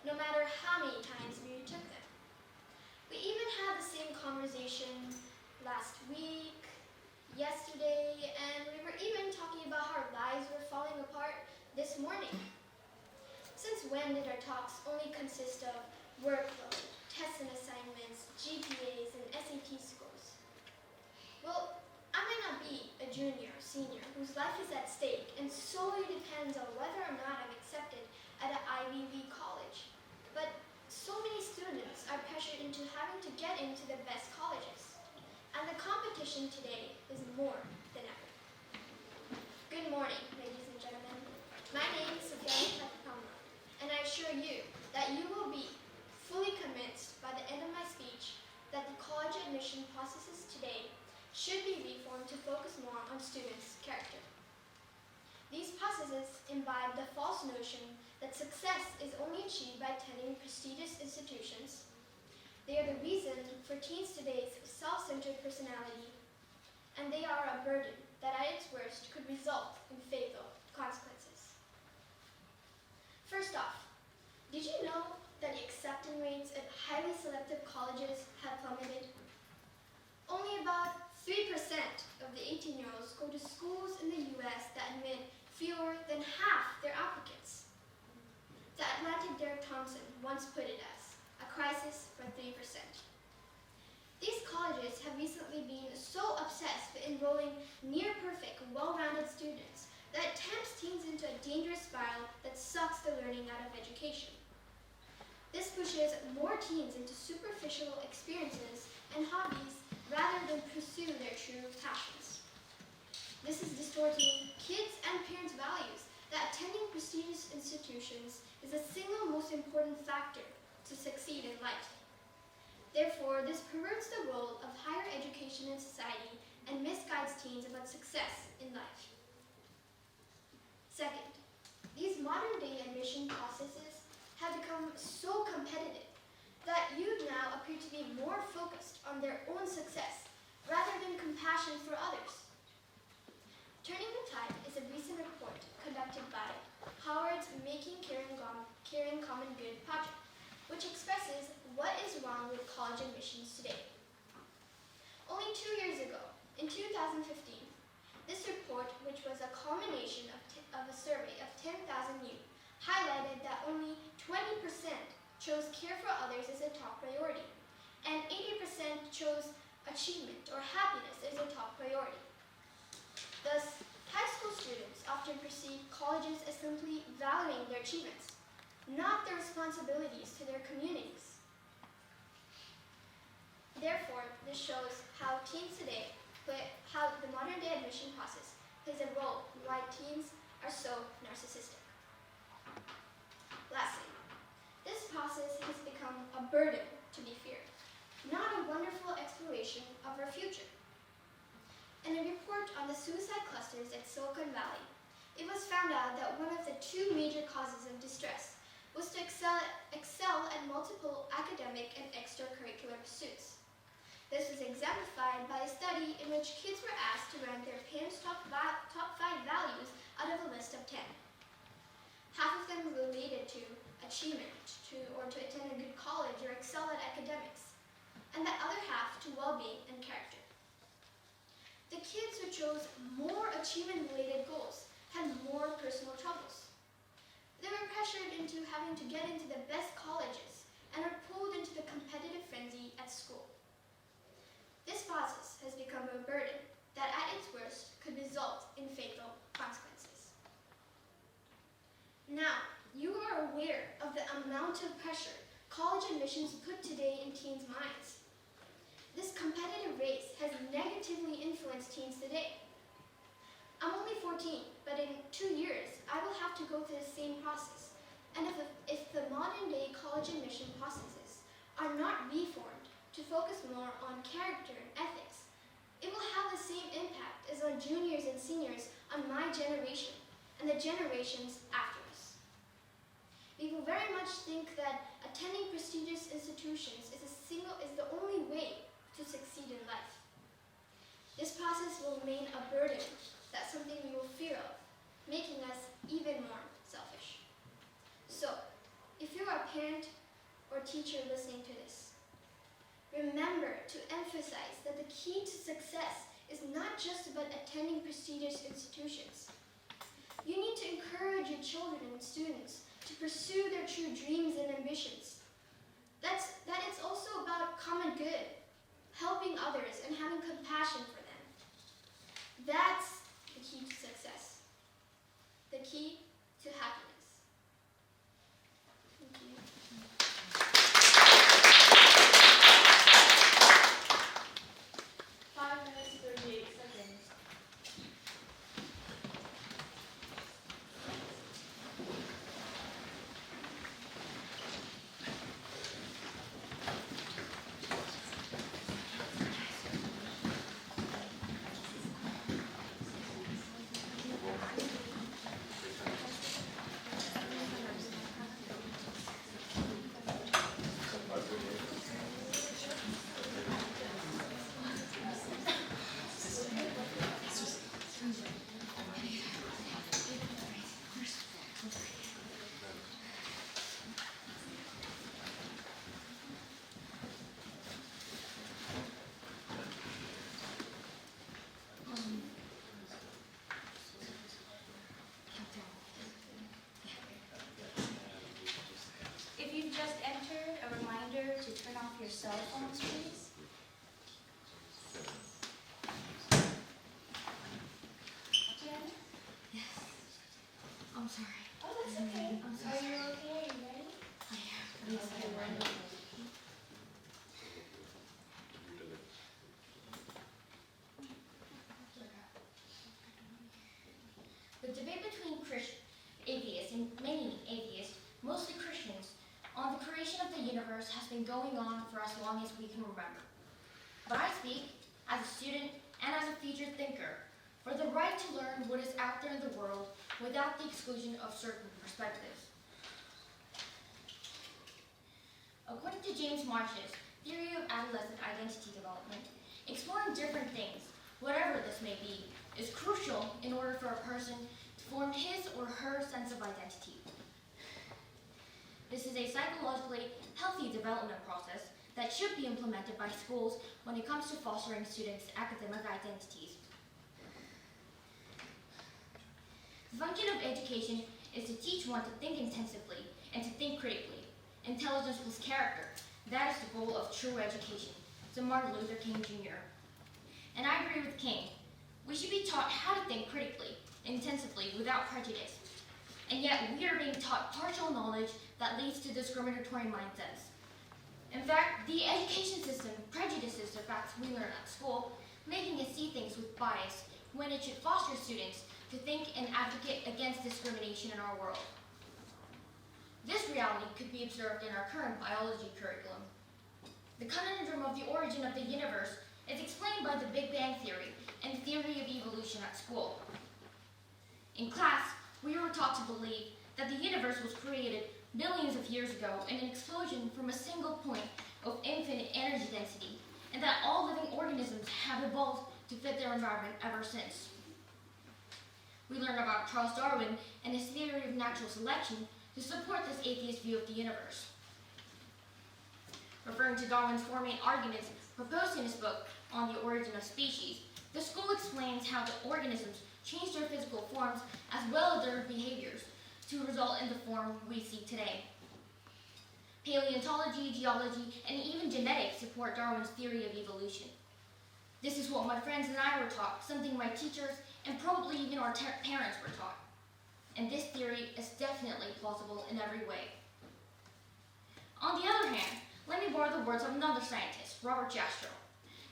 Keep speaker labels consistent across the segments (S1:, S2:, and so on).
S1: no matter how many times we retook them. We even had the same conversation last week, yesterday, and we were even talking about how our lives were falling apart this morning. Since when did our talks only consist of workload, tests and assignments, GPAs, and SAT scores? Well, I might not be a junior or senior whose life is at stake and solely depends on whether or not I'm accepted at an Ivy League college. But so many students are pressured into having to get into the best colleges. And the competition today is more than ever. Good morning, ladies and gentlemen. My name is Sophia Tapapama, and I assure you that you will be fully convinced by the end of my speech that the college admission processes today should be reformed to focus more on students' character. These processes imbibe the false notion that success is only achieved by attending prestigious institutions. They are the reason for teens today's self-centered personality, and they are a burden that at its worst could result in fatal consequences. First off, did you know that the acceptance rates at highly selective colleges have plummeted? Only about 3% of the 18-year-olds go to schools in the US that admit fewer than half their applicants. The Atlantic Derek Thompson once put it as a crisis for 3%. These colleges have recently been so obsessed with enrolling near-perfect, well-rounded students that it tempts teens into a dangerous spiral that sucks the learning out of education. This pushes more teens into superficial experiences and hobbies rather than pursue their true passions. This is distorting kids' and parents' values that attending prestigious institutions is the single most important factor to succeed in life. Therefore, this perverts the role of higher education in society and misguides teens about success in life. Second, these modern-day admission processes have become so competitive that youth now appear to be more focused on their own success rather than compassion for others. Turning the Tide is a recent report conducted by Howard's Making Caring Common Good project, which expresses what is wrong with college admissions today. Only 2 years ago, in 2015, this report, which was a culmination of a survey of 10,000 youth, highlighted that only 20% chose care for others as a top priority, and 80% chose achievement or happiness as a top priority. Thus, high school students often perceive colleges as simply valuing their achievements, not their responsibilities to their communities. Therefore, this shows how teens today, how the modern-day admission process plays a role in why teens are so narcissistic. Lastly, this process has become a burden to be feared, not a wonderful exploration of our future. In a report on the suicide clusters at Silicon Valley, it was found out that one of the two major causes of distress was to excel at multiple academic and extracurricular pursuits. This was exemplified by a study in which kids were asked to rank their parents' top 5 values out of a list of 10. Half of them related to achievement, to attend a good college or excel at academics, and the other half to well-being and character. The kids who chose more achievement-related goals had more personal troubles. They were pressured into having to get into the best colleges and are pulled into the competitive frenzy at school. This process has become a burden that at its worst could result in fatal consequences. Now, you are aware of the amount of pressure college admissions put today in teens' minds. This competitive race has negatively influenced teens today. I'm only 14, but in 2 years, I will have to go through the same process. And if the modern-day college admission processes are not reformed to focus more on character and ethics, it will have the same impact as on juniors and seniors on my generation and the generations after us. People very much think that attending prestigious institutions is the only way to succeed in life. This process will remain a burden, that's something we will fear of, making us even more selfish. So, if you are a parent the key to success is not just about attending prestigious institutions. You need to encourage your children and students to pursue their true dreams and ambitions. That it's also about common good, helping others and having compassion for them. That's the key to success, the key to happiness. Thank you.
S2: 5 minutes, 38 seconds.
S3: If you've just entered, a reminder to turn off your cell phones, please. Jen? Yes. I'm sorry.
S1: Oh, that's okay.
S3: I'm sorry.
S1: Are you okay? Are you ready?
S3: I am. Yes, I am. The debate between atheists and many atheists, mostly Christians, on the creation of the universe has been going on for as long as we can remember. But I speak as a student and as a future thinker for the right to learn what is out there in the world without the exclusion of certain perspectives. According to James Marsh's theory of adolescent identity development, exploring different things, whatever this may be, is crucial in order for a person to form his or her sense of identity. This is a psychologically healthy development process that should be implemented by schools when it comes to fostering students' academic identities. The function of education is to teach one to think intensively and to think critically. Intelligence plus character. That is the goal of true education, said Martin Luther King Jr. And I agree with King. We should be taught how to think critically, intensively, without prejudice. And yet we are being taught partial knowledge that leads to discriminatory mindsets. In fact, the education system prejudices the facts we learn at school, making us see things with bias when it should foster students to think and advocate against discrimination in our world. This reality could be observed in our current biology curriculum. The conundrum of the origin of the universe is explained by the Big Bang Theory and the theory of evolution at school. In class, we were taught to believe that the universe was created billions of years ago in an explosion from a single point of infinite energy density, and that all living organisms have evolved to fit their environment ever since. We learn about Charles Darwin and his theory of natural selection to support this atheist view of the universe. Referring to Darwin's four main arguments proposed in his book On the Origin of Species, the school explains how the organisms change their physical forms as well as their behaviors to result in the form we see today. Paleontology, geology, and even genetics support Darwin's theory of evolution. This is what my friends and I were taught, something my teachers and probably even our parents were taught. And this theory is definitely plausible in every way. On the other hand, let me borrow the words of another scientist, Robert Jastrow.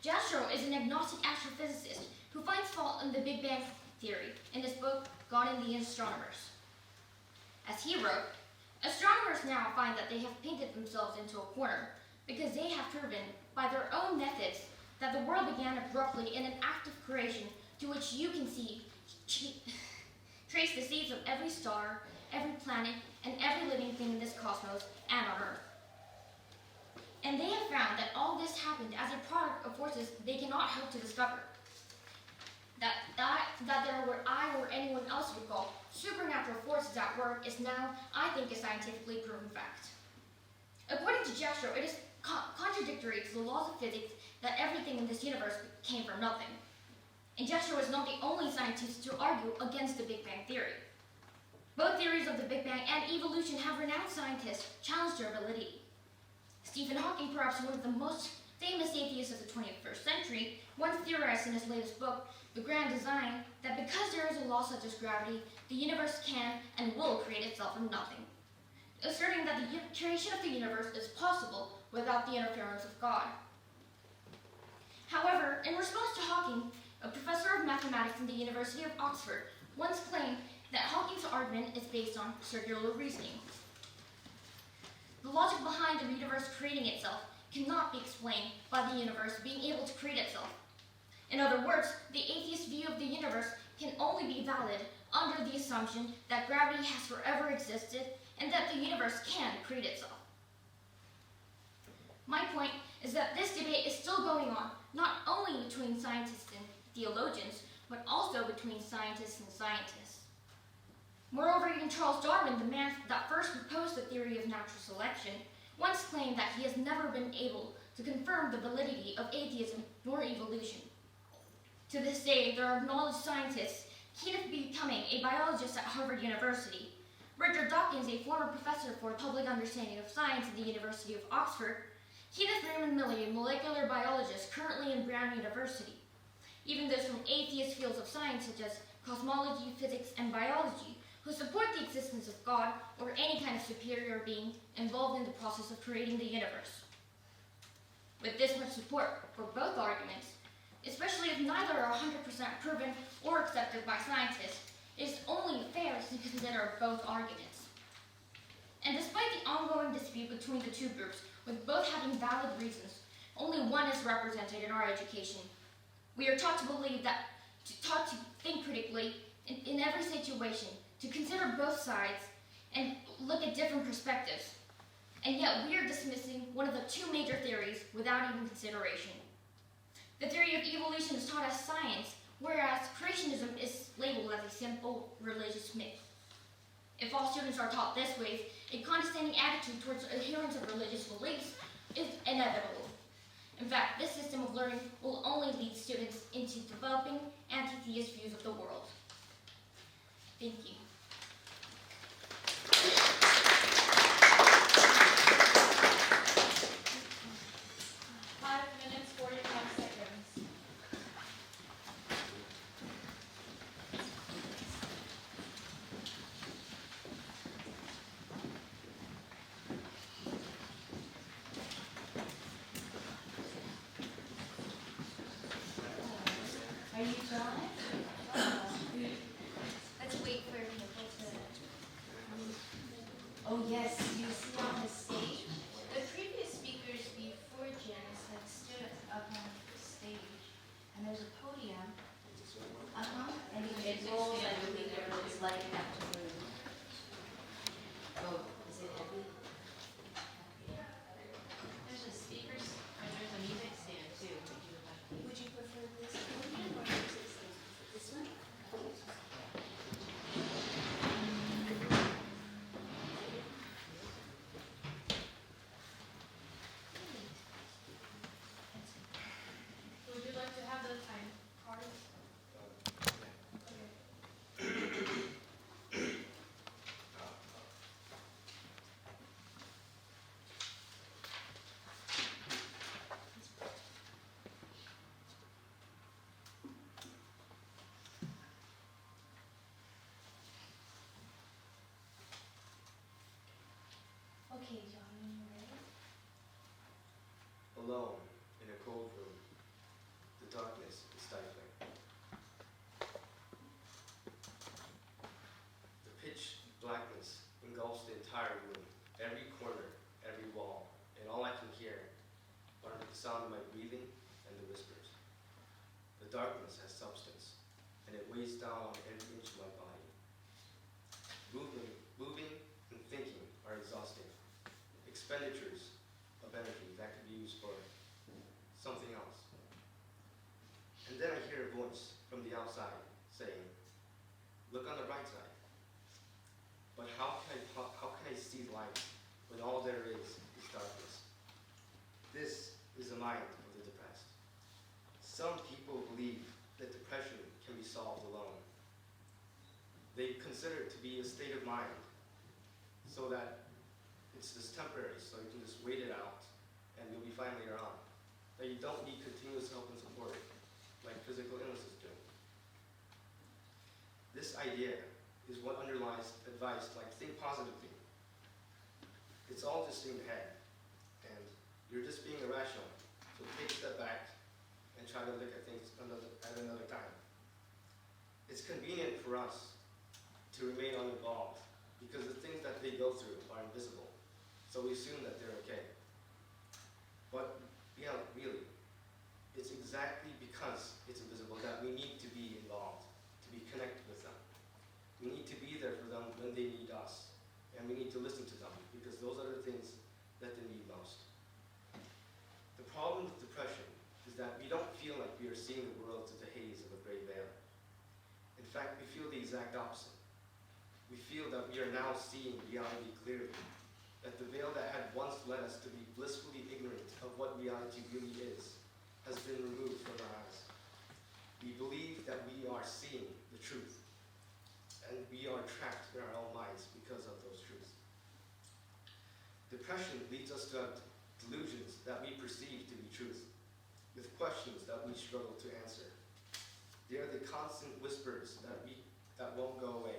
S3: Jastrow is an agnostic astrophysicist who finds fault in the Big Bang Theory in his book, God and the Astronomers. As he wrote, astronomers now find that they have painted themselves into a corner because they have proven by their own methods that the world began abruptly in an act of creation to which you can trace the seeds of every star, every planet, and every living thing in this cosmos and on Earth. And they have found that all this happened as a product of forces they cannot hope to discover. That there were I or anyone else would call supernatural forces at work is now, I think, a scientifically proven fact. According to Jastrow, it is contradictory to the laws of physics that everything in this universe came from nothing. And Jastrow was not the only scientist to argue against the Big Bang theory. Both theories of the Big Bang and evolution have renowned scientists challenge their validity. Stephen Hawking, perhaps one of the most famous atheists of the 21st century, once theorized in his latest book, The Grand Design, that because there is a law such as gravity, the universe can and will create itself from nothing, asserting that the creation of the universe is possible without the interference of God. However, in response to Hawking, a professor of mathematics in the University of Oxford once claimed that Hawking's argument is based on circular reasoning. The logic behind the universe creating itself cannot be explained by the universe being able to create itself. In other words, the atheist view of the universe can only be valid under the assumption that gravity has forever existed and that the universe can create itself. My point is that this debate is still going on, not only between scientists and theologians, but also between scientists and scientists. Moreover, even Charles Darwin, the man that first proposed the theory of natural selection, once claimed that he has never been able to confirm the validity of atheism nor evolution. To this day, there are acknowledged scientists, Kenneth becoming a biologist at Harvard University, Richard Dawkins, a former professor for public understanding of science at the University of Oxford, Kenneth Raymond Milley, a molecular biologist currently in Brown University, even those from atheist fields of science such as cosmology, physics, and biology, who support the existence of God or any kind of superior being involved in the process of creating the universe. With this much support for both arguments, especially if neither are 100% proven or accepted by scientists, it is only fair to consider both arguments. And despite the ongoing dispute between the two groups, with both having valid reasons, only one is represented in our education. We are taught to believe that, taught to think critically in every situation, to consider both sides and look at different perspectives. And yet we are dismissing one of the two major theories without even consideration. The theory of evolution is taught as science, whereas creationism is labeled as a simple religious myth. If all students are taught this way, a condescending attitude towards adherents of religious beliefs is inevitable. In fact, this system of learning will only lead students into developing anti-theist views of the world. Thank you.
S2: 5 minutes, 45 seconds. Are you done?
S1: Let's wait for people to.
S2: Oh yes, you see on the stage, the previous speakers before Janice had stood up on the stage, and there's a podium. And it rolls, I believe it's light enough to move. Oh, is it heavy? There's a speakers, or there's a music stand too. Would you prefer this podium or this one? Would you like to have the time cards? Okay, John, when you're ready.
S4: Alone in a cold room, the darkness is stifling. The pitch blackness engulfs the entire room, every corner, every wall, and all I can hear are the sound of my breathing and the whispers. The darkness has substance, and it weighs down on every inch of my body. Moving and thinking are exhausting. Expenditures of energy that could be used for something else. And then I hear a voice from the outside saying, look on the right side. But how can I see light when all there is darkness? This is the mind of the depressed. consider it to be a state of mind, so that it's just temporary, so you can just wait it out, and you'll be fine later on. That you don't need continuous help and support, like physical illnesses do. This idea is what underlies advice like think positively. It's all just in your head, and you're just being irrational. So take a step back and try to look at things at another time. It's convenient for us to remain uninvolved because the things that they go through are invisible. So we assume that they're okay. But yeah, really, it's exactly because it's invisible that we need to be involved, to be connected with them. We need to be there for them when they need us. And we need to listen to them because those are the things that they need most. The problem with depression is that we don't feel like we are seeing the world through the haze of a gray veil. In fact, we feel the exact opposite. We feel that we are now seeing reality clearly, that the veil that had once led us to be blissfully ignorant of what reality really is has been removed from our eyes. We believe that we are seeing the truth, and we are trapped in our own minds because of those truths. Depression leads us to have delusions that we perceive to be truth, with questions that we struggle to answer. They are the constant whispers that won't go away,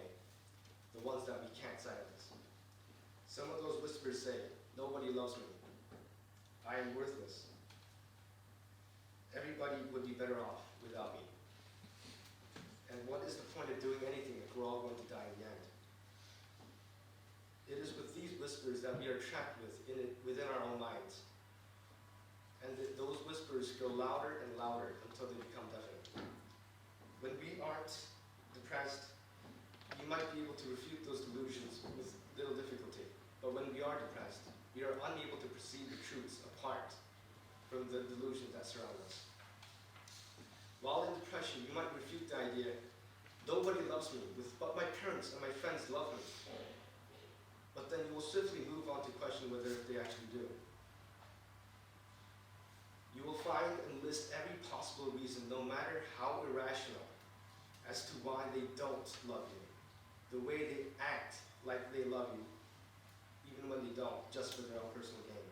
S4: the ones that we can't silence. Some of those whispers say, nobody loves me. I am worthless. Everybody would be better off without me. And what is the point of doing anything if we're all going to die in the end? It is with these whispers that we are trapped within our own minds. And those whispers grow louder and louder until they become deafening. When we aren't depressed, you might be able to refute those delusions with little difficulty. But when we are depressed, we are unable to perceive the truths apart from the delusions that surround us. While in depression, you might refute the idea, nobody loves me, but my parents and my friends love me. But then you will swiftly move on to question whether they actually do. You will find and list every possible reason, no matter how irrational, as to why they don't love you. The way they act like they love you, even when they don't, just for their own personal gain.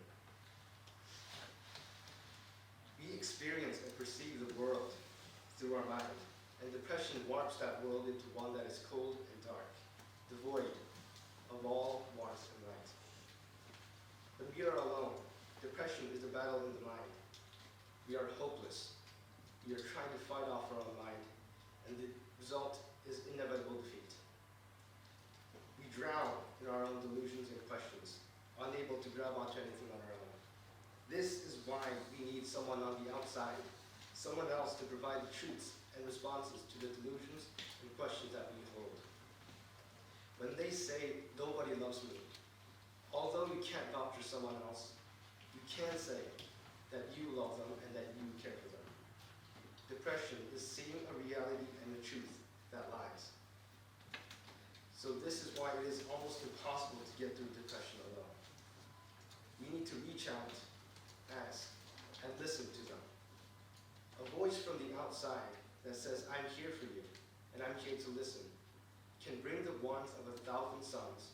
S4: We experience and perceive the world through our mind, and depression warps that world into one that is cold and dark, devoid of all warmth and light. When we are alone, depression is a battle in the mind. We are hopeless. We are trying to fight off our own mind, and the result is inevitable defeat. We drown in our own delusions and questions, unable to grab onto anything on our own. This is why we need someone on the outside, someone else to provide the truths and responses to the delusions and questions that we hold. When they say, nobody loves me, although you can't vouch for someone else, you can say that you love them and that you care for them. Depression is seeing a reality and a truth that lies. So this is why it is almost impossible to get through depression alone. We need to reach out, ask, and listen to them. A voice from the outside that says, I'm here for you, and I'm here to listen, can bring the warmth of 1,000 suns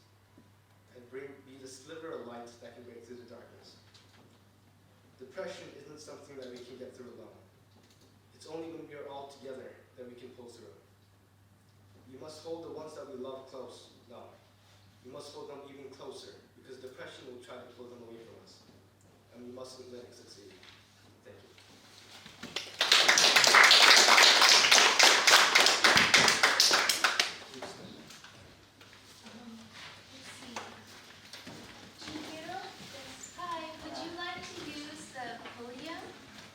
S4: and be the sliver of light that can break through the darkness. Depression isn't something that we can get through alone. It's only when we are all together that we can pull through. You must hold the ones that we love close. No. You must hold them even closer, because depression will try to pull them away from us. And we mustn't let it succeed. Thank you.
S2: Let's see. Chihiro? Yes. Hi, would you like to use the podium,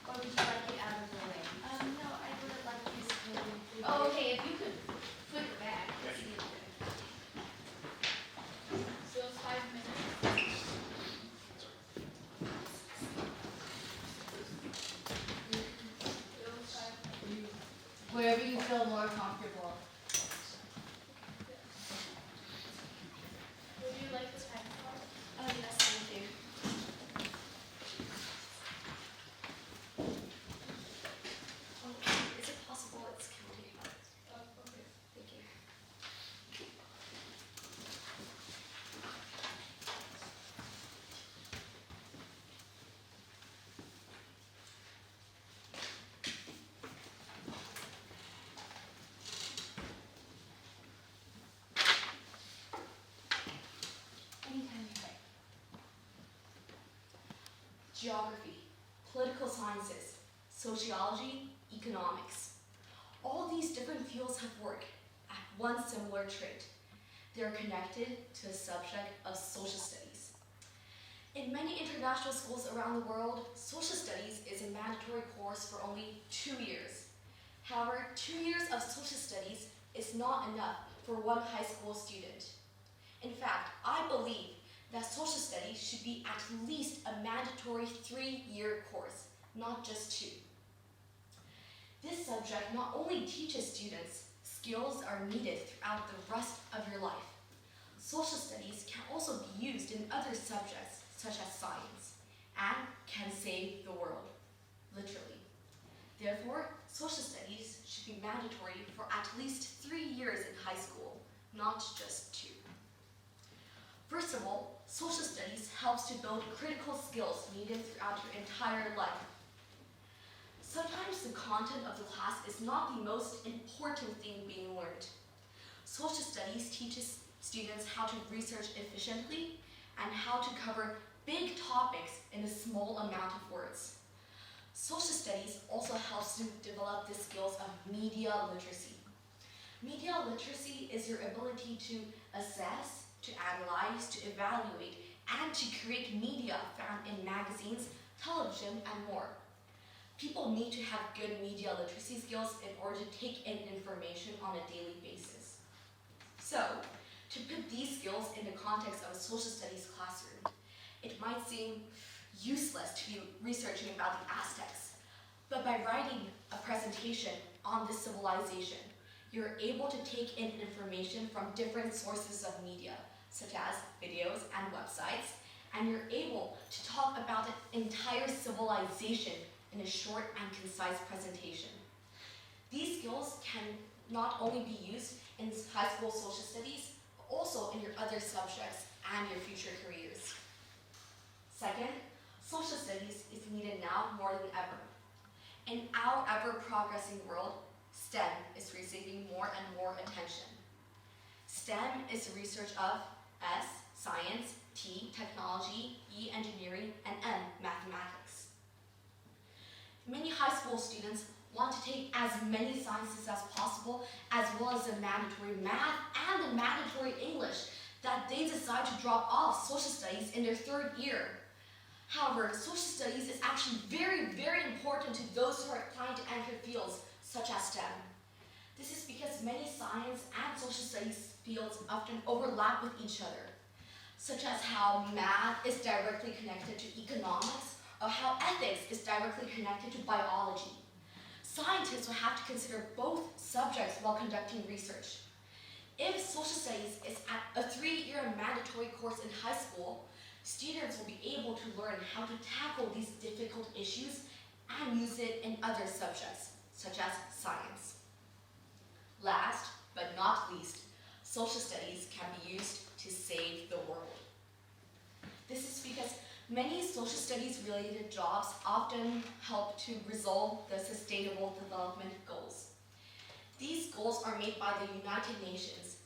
S2: or would you like it out of the way? No, I would like to use the podium. Oh, okay, if you could flip it back. Let's see. So it's 5 minutes. Wherever you feel more comfortable. Would you like this microphone? Oh, yes, thank you.
S1: Is it possible it's counting?
S2: Oh, okay.
S1: Thank you.
S5: geography, political sciences, sociology, economics. All these different fields have work at one similar trait. They are connected to the subject of social studies. In many international schools around the world, social studies is a mandatory course for only 2 years. However, 2 years of social studies is not enough for one high school student. In fact, I believe that social studies should be at least a mandatory 3-year course, not just 2. This subject not only teaches students skills are needed throughout the rest of your life. Social studies can also be used in other subjects, such as science, and can save the world, literally. Therefore, social studies should be mandatory for at least 3 years in high school, not just 2. First of all, social studies helps to build critical skills needed throughout your entire life. Sometimes the content of the class is not the most important thing being learned. Social studies teaches students how to research efficiently and how to cover big topics in a small amount of words. Social studies also helps to develop the skills of media literacy. Media literacy is your ability to assess, to analyze, to evaluate, and to create media found in magazines, television, and more. People need to have good media literacy skills in order to take in information on a daily basis. So, to put these skills in the context of a social studies classroom, it might seem useless to be researching about the Aztecs, but by writing a presentation on this civilization, you're able to take in information from different sources of media, such as videos and websites, and you're able to talk about an entire civilization in a short and concise presentation. These skills can not only be used in high school social studies, but also in your other subjects and your future careers. Second, social studies is needed now more than ever. In our ever-progressing world, STEM is receiving more and more attention. STEM is the research of S, science, T, technology, E, engineering, and M, mathematics. Many high school students want to take as many sciences as possible, as well as the mandatory math and the mandatory English, that they decide to drop off social studies in their 3rd year. However, social studies is actually very, very important to those who are trying to enter fields such as STEM. This is because many science and social studies fields often overlap with each other, such as how math is directly connected to economics, or how ethics is directly connected to biology. Scientists will have to consider both subjects while conducting research. If social studies is at a 3-year mandatory course in high school, students will be able to learn how to tackle these difficult issues and use it in other subjects, such as science. Last but not least, social studies can be used to save the world. This is because many social studies related jobs often help to resolve the Sustainable Development Goals. These goals are made by the United Nations,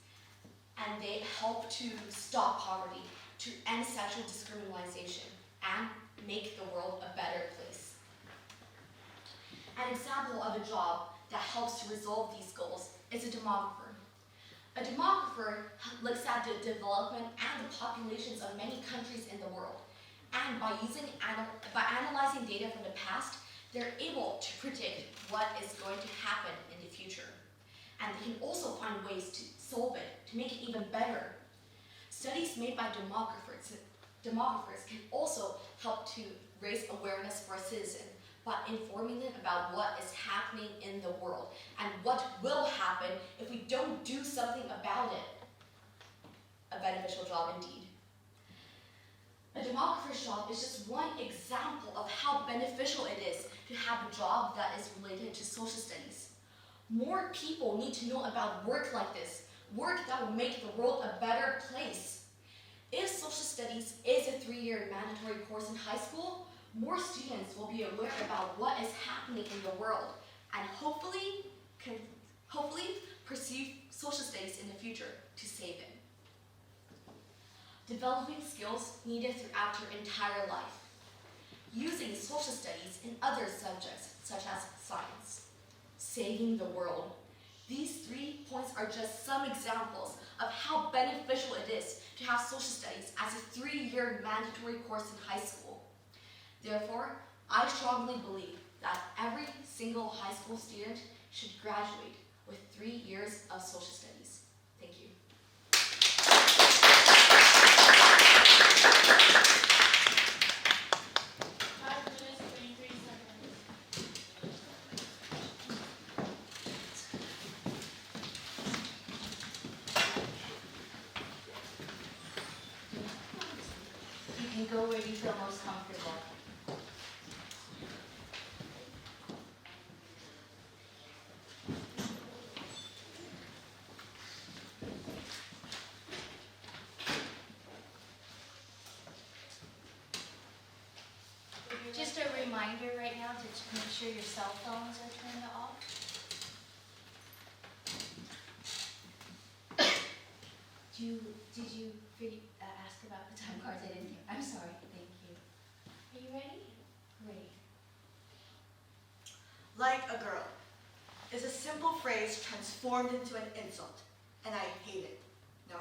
S5: and they help to stop poverty, to end sexual discrimination, and make the world a better place. An example of a job that helps to resolve these goals is a demographer. A demographer looks at the development and the populations of many countries in the world. And by analyzing data from the past, they're able to predict what is going to happen in the future. And they can also find ways to solve it, to make it even better. Studies made by demographers can also help to raise awareness for citizens by informing them about what is happening in the world and what will happen if we don't do something about it. A beneficial job indeed. A demographer's job is just one example of how beneficial it is to have a job that is related to social studies. More people need to know about work like this, work that will make the world a better place. If social studies is a 3-year mandatory course in high school, more students will be aware about what is happening in the world and hopefully pursue social studies in the future to save it. Developing skills needed throughout your entire life. using social studies in other subjects, such as science. Saving the world. These 3 points are just some examples of how beneficial it is to have social studies as a 3-year mandatory course in high school. Therefore, I strongly believe that every single high school student should graduate with 3 years of social studies. Thank you.
S2: 5 minutes, 23 seconds. You can go where you feel most comfortable. Just a reminder right now to make sure your cell phones are turned off. Did you ask about the time cards? I didn't hear. I'm sorry. Thank you. Are you ready? Great.
S6: Like a girl is a simple phrase transformed into an insult, and I hate it. No,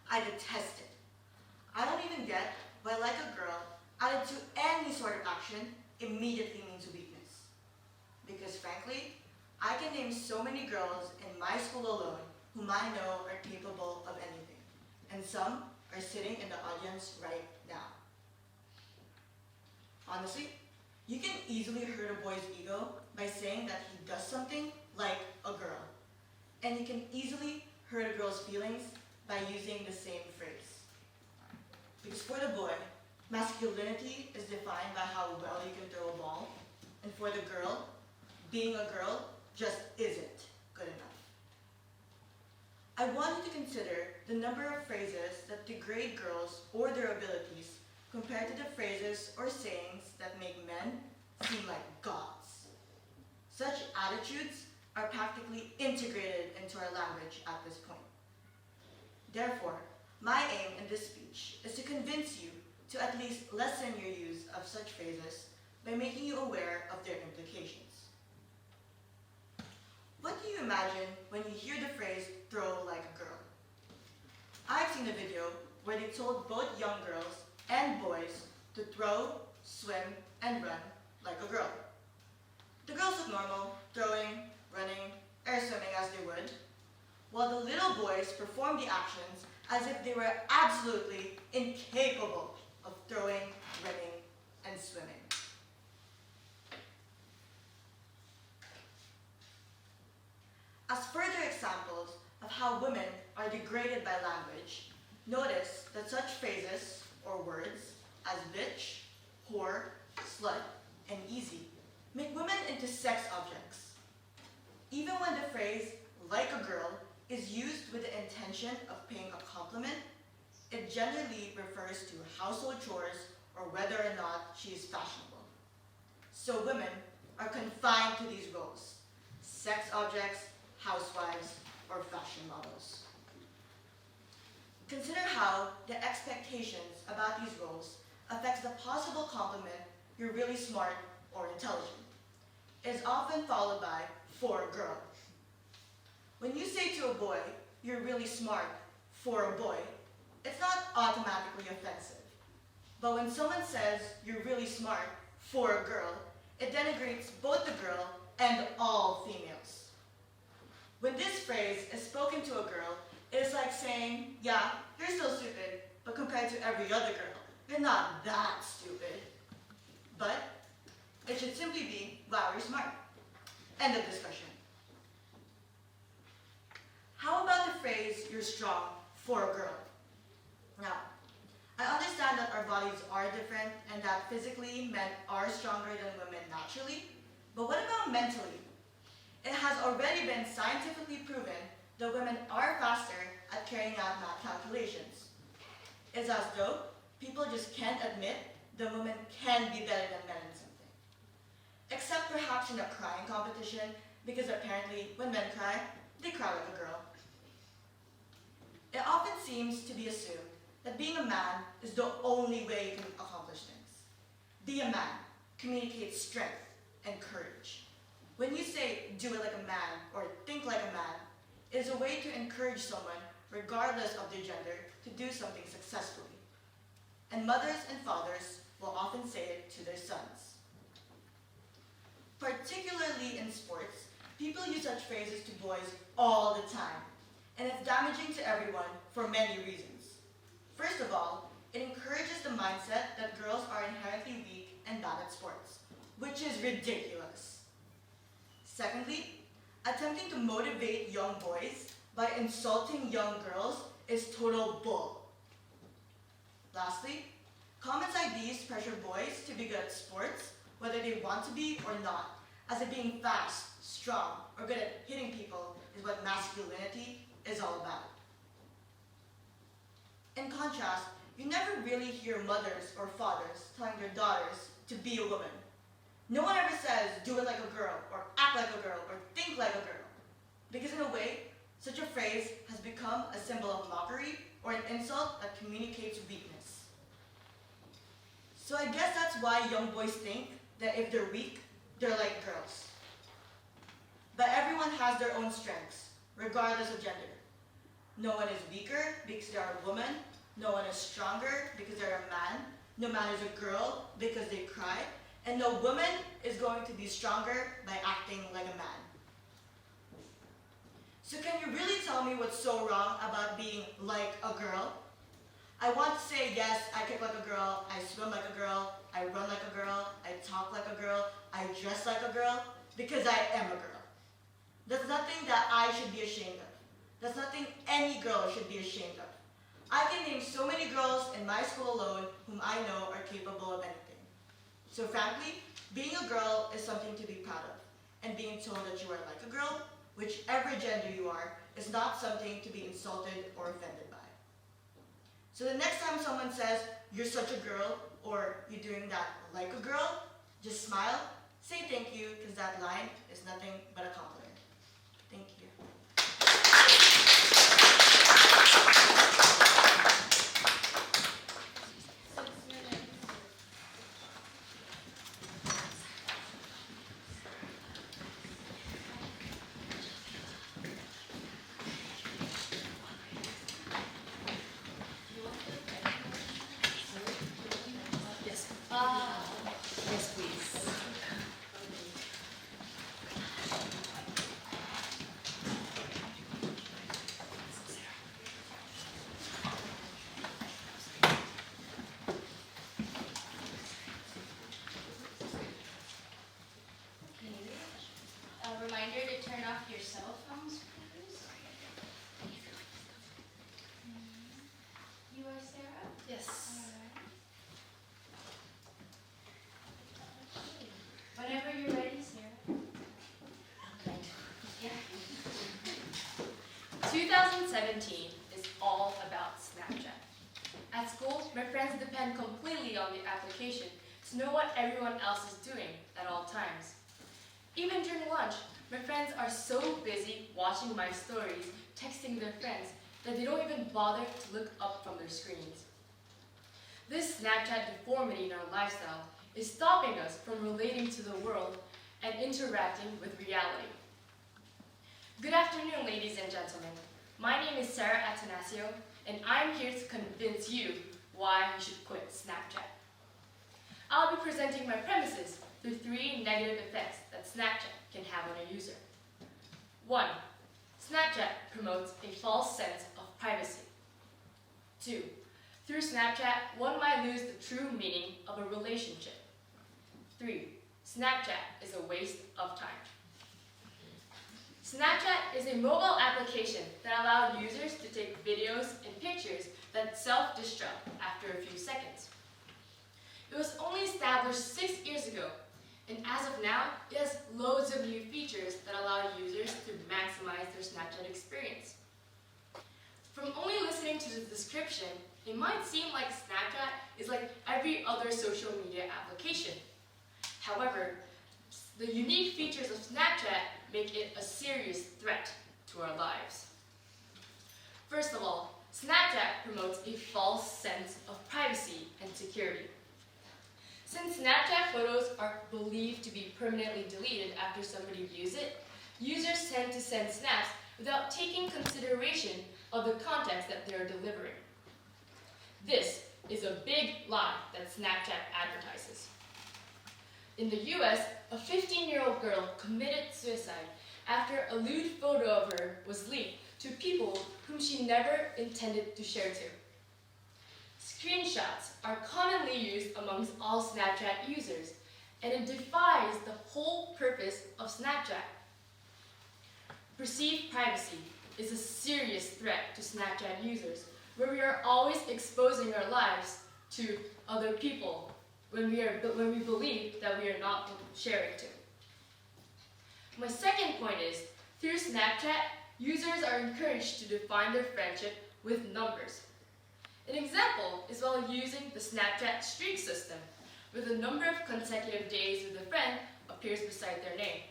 S6: I detest it. I don't even get why like a girl added to any sort of action immediately means weakness. Because frankly, I can name so many girls in my school alone whom I know are capable of anything, and some are sitting in the audience right now. Honestly, you can easily hurt a boy's ego by saying that he does something like a girl, and you can easily hurt a girl's feelings by using the same phrase. Because for the boy, masculinity is defined by how well you can throw a ball, and for the girl, being a girl just isn't good enough. I want you to consider the number of phrases that degrade girls or their abilities compared to the phrases or sayings that make men seem like gods. Such attitudes are practically integrated into our language at this point. Therefore, my aim in this speech is to convince you to at least lessen your use of such phrases by making you aware of their implications. What do you imagine when you hear the phrase, throw like a girl? I've seen a video where they told both young girls and boys to throw, swim, and run like a girl. The girls look normal, throwing, running, air swimming as they would, while the little boys performed the actions as if they were absolutely incapable of throwing, running, and swimming. As further examples of how women are degraded by language, notice that such phrases or words as bitch, whore, slut, and easy make women into sex objects. Even when the phrase like a girl is used with the intention of paying a compliment, it generally refers to household chores or whether or not she is fashionable. So women are confined to these roles: sex objects, housewives, or fashion models. Consider how the expectations about these roles affects the possible compliment, you're really smart or intelligent. It is often followed by, for a girl. When you say to a boy, you're really smart for a boy, it's not automatically offensive. But when someone says, you're really smart for a girl, it denigrates both the girl and all females. When this phrase is spoken to a girl, it is like saying, yeah, you're still stupid, but compared to every other girl, you're not that stupid. But it should simply be, wow, you're smart. End of discussion. How about the phrase, you're strong for a girl? Now, I understand that our bodies are different and that physically men are stronger than women naturally, but what about mentally? It has already been scientifically proven that women are faster at carrying out math calculations. It's as though people just can't admit that women can be better than men in something. Except perhaps in a crying competition, because apparently when men cry, they cry like a girl. It often seems to be assumed that being a man is the only way you can accomplish things. Be a man communicates strength and courage. When you say do it like a man or think like a man, it is a way to encourage someone, regardless of their gender, to do something successfully. And mothers and fathers will often say it to their sons. Particularly in sports, people use such phrases to boys all the time, and it's damaging to everyone for many reasons. First of all, it encourages the mindset that girls are inherently weak and bad at sports, which is ridiculous. Secondly, attempting to motivate young boys by insulting young girls is total bull. Lastly, comments like these pressure boys to be good at sports, whether they want to be or not, as if being fast, strong, or good at hitting people is what masculinity is all about. In contrast, you never really hear mothers or fathers telling their daughters to be a woman. No one ever says, do it like a girl, or act like a girl, or think like a girl. Because in a way, such a phrase has become a symbol of mockery or an insult that communicates weakness. So I guess that's why young boys think that if they're weak, they're like girls. But everyone has their own strengths, regardless of gender. No one is weaker because they're a woman. No one is stronger because they're a man. No man is a girl because they cry. And no woman is going to be stronger by acting like a man. So can you really tell me what's so wrong about being like a girl? I want to say, yes, I kick like a girl, I swim like a girl, I run like a girl, I talk like a girl, I dress like a girl, because I am a girl. That's nothing that I should be ashamed of. That's nothing any girl should be ashamed of. I can name so many girls in my school alone whom I know are capable of anything. So frankly, being a girl is something to be proud of. And being told that you are like a girl, whichever gender you are, is not something to be insulted or offended by. So the next time someone says, you're such a girl, or you're doing that like a girl, just smile, say thank you, because that line is nothing but a compliment. Thank you.
S5: Yes, please.
S2: A reminder to turn off your cell phones, please. You are Sarah?
S5: Yes.
S2: Alright. Whenever you're ready, Sarah. Yeah.
S7: 2017 is all about Snapchat. At school, my friends depend completely on the application to know what everyone else is doing at all times. Even during lunch, my friends are so busy watching my stories, texting their friends, that they don't even bother to look up from their screens. This Snapchat deformity in our lifestyle is stopping us from relating to the world and interacting with reality. Good afternoon, ladies and gentlemen. My name is Sarah Atanasio, and I'm here to convince you why you should quit Snapchat. I'll be presenting my premises through 3 negative effects that Snapchat can have on a user. 1. Snapchat promotes a false sense of privacy. 2. Through Snapchat, one might lose the true meaning of a relationship. 3. Snapchat is a waste of time. Snapchat is a mobile application that allows users to take videos and pictures that self-destruct after a few seconds. It was only established 6 years ago, and as of now, it has loads of new features that allow users to maximize their Snapchat experience. From only listening to the description, it might seem like Snapchat is like every other social media application. However, the unique features of Snapchat make it a serious threat to our lives. First of all, Snapchat promotes a false sense of privacy and security. Since Snapchat photos are believed to be permanently deleted after somebody views it, users tend to send snaps without taking consideration of the context that they're delivering. This is a big lie that Snapchat advertises. In the US, a 15-year-old girl committed suicide after a lewd photo of her was leaked to people whom she never intended to share to. Screenshots are commonly used amongst all Snapchat users, and it defies the whole purpose of Snapchat. Perceived privacy is a serious threat to Snapchat users, where we are always exposing our lives to other people when we believe that we are not sharing to. My second point is, through Snapchat, users are encouraged to define their friendship with numbers. An example is while using the Snapchat streak system, where the number of consecutive days with a friend appears beside their name.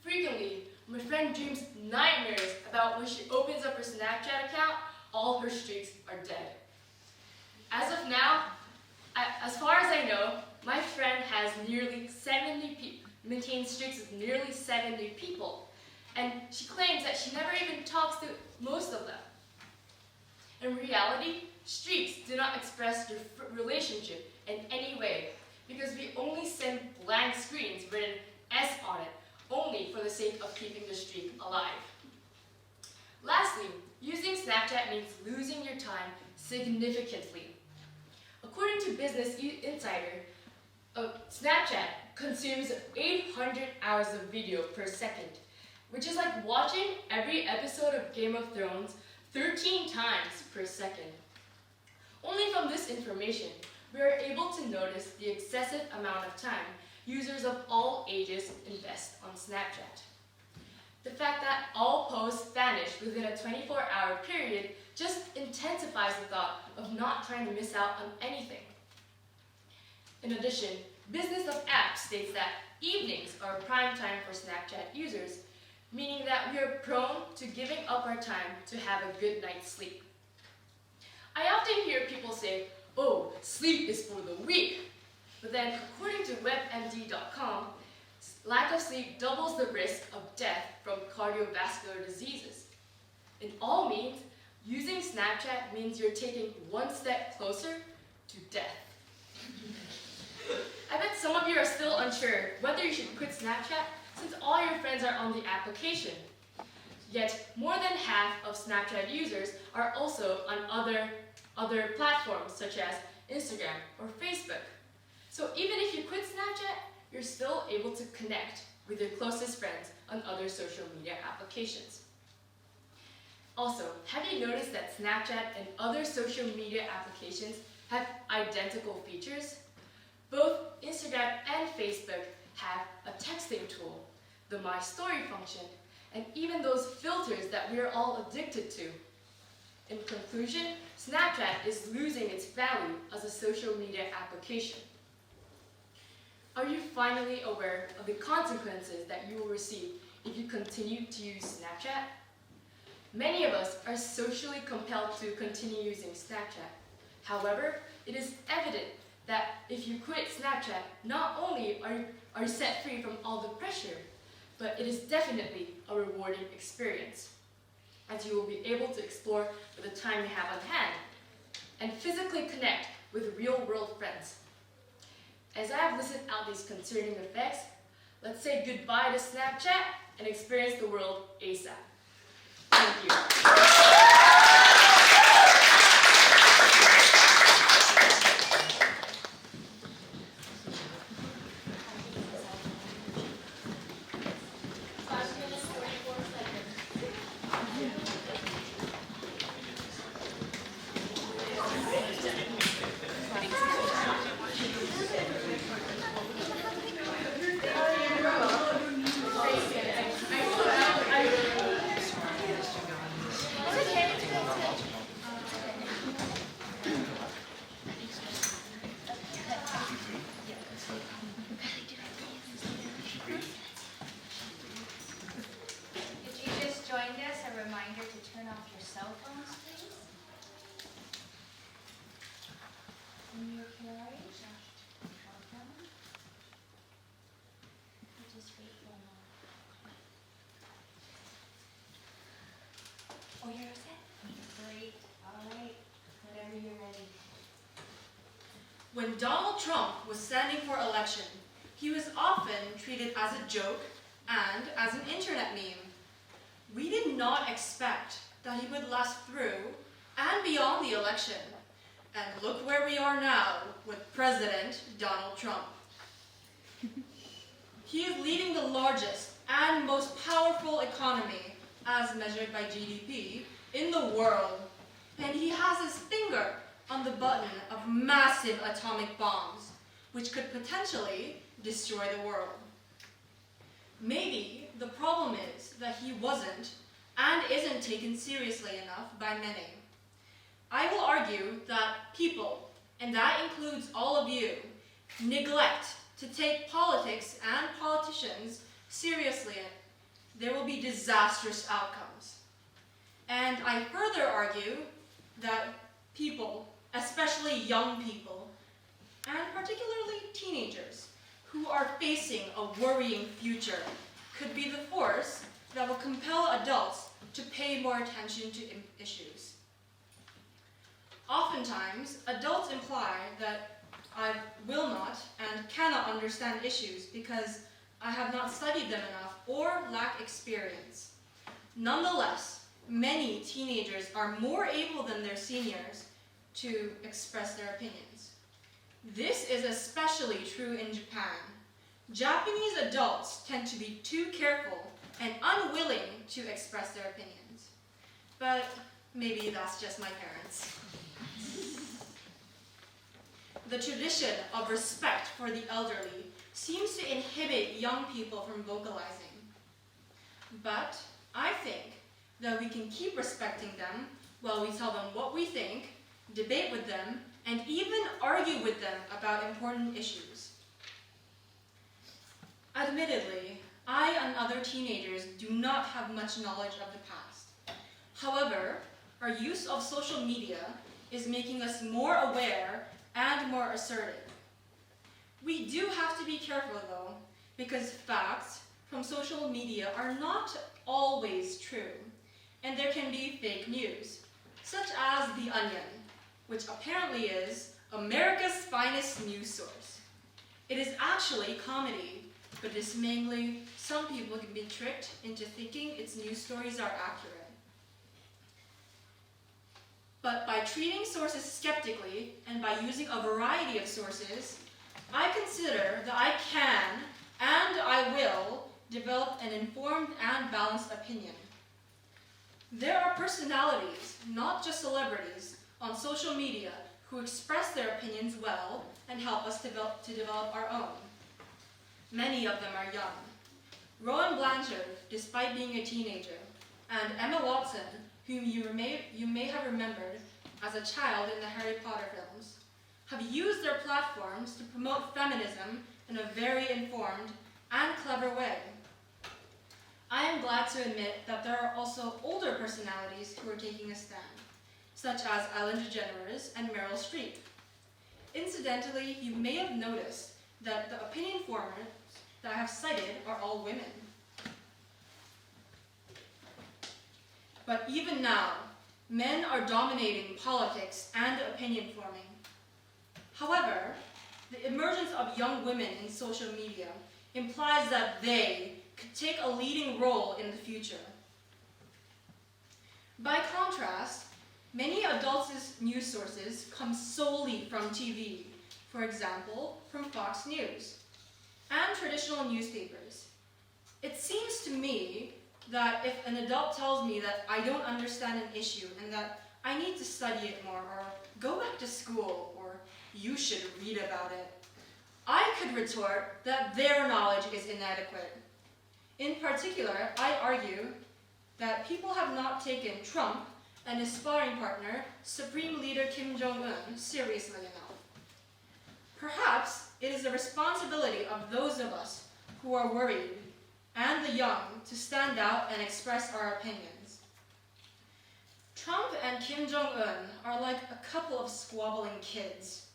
S7: Frequently, my friend dreams nightmares about when she opens up her Snapchat account, all her streaks are dead. As of now, as far as I know, my friend has maintains streaks with nearly 70 people, and she claims that she never even talks to most of them. In reality, streaks do not express your relationship in any way, because we only send blank screens written S on it, only for the sake of keeping the streak alive. Lastly, using Snapchat means losing your time significantly. According to Business Insider, Snapchat consumes 800 hours of video per second, which is like watching every episode of Game of Thrones 13 times per second. Only from this information, we are able to notice the excessive amount of time users of all ages invest on Snapchat. The fact that all posts vanish within a 24-hour period just intensifies the thought of not trying to miss out on anything. In addition, Business of Apps states that evenings are prime time for Snapchat users, meaning that we are prone to giving up our time to have a good night's sleep. I often hear people say, "Oh, sleep is for the weak." But then, according to WebMD.com, lack of sleep doubles the risk of death from cardiovascular diseases. In all means, using Snapchat means you're taking one step closer to death. I bet some of you are still unsure whether you should quit Snapchat since all your friends are on the application. Yet, more than half of Snapchat users are also on other platforms such as Instagram or Facebook. So even if you quit Snapchat, you're still able to connect with your closest friends on other social media applications. Also, have you noticed that Snapchat and other social media applications have identical features? Both Instagram and Facebook have a texting tool, the My Story function, and even those filters that we are all addicted to. In conclusion, Snapchat is losing its value as a social media application. Are you finally aware of the consequences that you will receive if you continue to use Snapchat? Many of us are socially compelled to continue using Snapchat. However, it is evident that if you quit Snapchat, not only are you set free from all the pressure, but it is definitely a rewarding experience, as you will be able to explore with the time you have on hand and physically connect with real-world friends. As I have listed out these concerning effects, let's say goodbye to Snapchat and experience the world ASAP. Thank you.
S2: If you just joined us, a reminder to turn off your cell phones, please. When you're carried.
S7: When Donald Trump was standing for election, he was often treated as a joke and as an internet meme. We did not expect that he would last through and beyond the election. And look where we are now with President Donald Trump. He is leading the largest and most powerful economy, as measured by GDP, in the world. And he has his finger on the button of massive atomic bombs, which could potentially destroy the world. Maybe the problem is that he wasn't and isn't taken seriously enough by many. I will argue that people, and that includes all of you, neglect to take politics and politicians seriously. There will be disastrous outcomes. And I further argue that people, especially young people, and particularly teenagers, who are facing a worrying future, could be the force that will compel adults to pay more attention to issues. Oftentimes, adults imply that I will not and cannot understand issues because I have not studied them enough or lack experience. Nonetheless, many teenagers are more able than their seniors to express their opinions. This is especially true in Japan. Japanese adults tend to be too careful and unwilling to express their opinions. But maybe that's just my parents. The tradition of respect for the elderly seems to inhibit young people from vocalizing. But I think that we can keep respecting them while we tell them what we think, debate with them, and even argue with them about important issues. Admittedly, I and other teenagers do not have much knowledge of the past. However, our use of social media is making us more aware and more assertive. We do have to be careful though, because facts from social media are not always true, and there can be fake news, such as The Onion, which apparently is America's finest news source. It is actually comedy, but dismayingly, some people can be tricked into thinking its news stories are accurate. But by treating sources skeptically and by using a variety of sources, I consider that I can and I will develop an informed and balanced opinion. There are personalities, not just celebrities, on social media who express their opinions well and help us develop our own. Many of them are young. Rowan Blanchard, despite being a teenager, and Emma Watson, whom you may have remembered as a child in the Harry Potter films, have used their platforms to promote feminism in a very informed and clever way. I am glad to admit that there are also older personalities who are taking a stand, such as Ellen DeGeneres and Meryl Streep. Incidentally, you may have noticed that the opinion formers that I have cited are all women. But even now, men are dominating politics and opinion forming. However, the emergence of young women in social media implies that they could take a leading role in the future. By contrast, many adults' news sources come solely from TV, for example, from Fox News, and traditional newspapers. It seems to me that if an adult tells me that I don't understand an issue and that I need to study it more, or go back to school, or you should read about it, I could retort that their knowledge is inadequate. In particular, I argue that people have not taken Trump and his sparring partner, Supreme Leader Kim Jong-un, seriously enough. Perhaps it is the responsibility of those of us who are worried and the young to stand out and express our opinions. Trump and Kim Jong-un are like a couple of squabbling kids.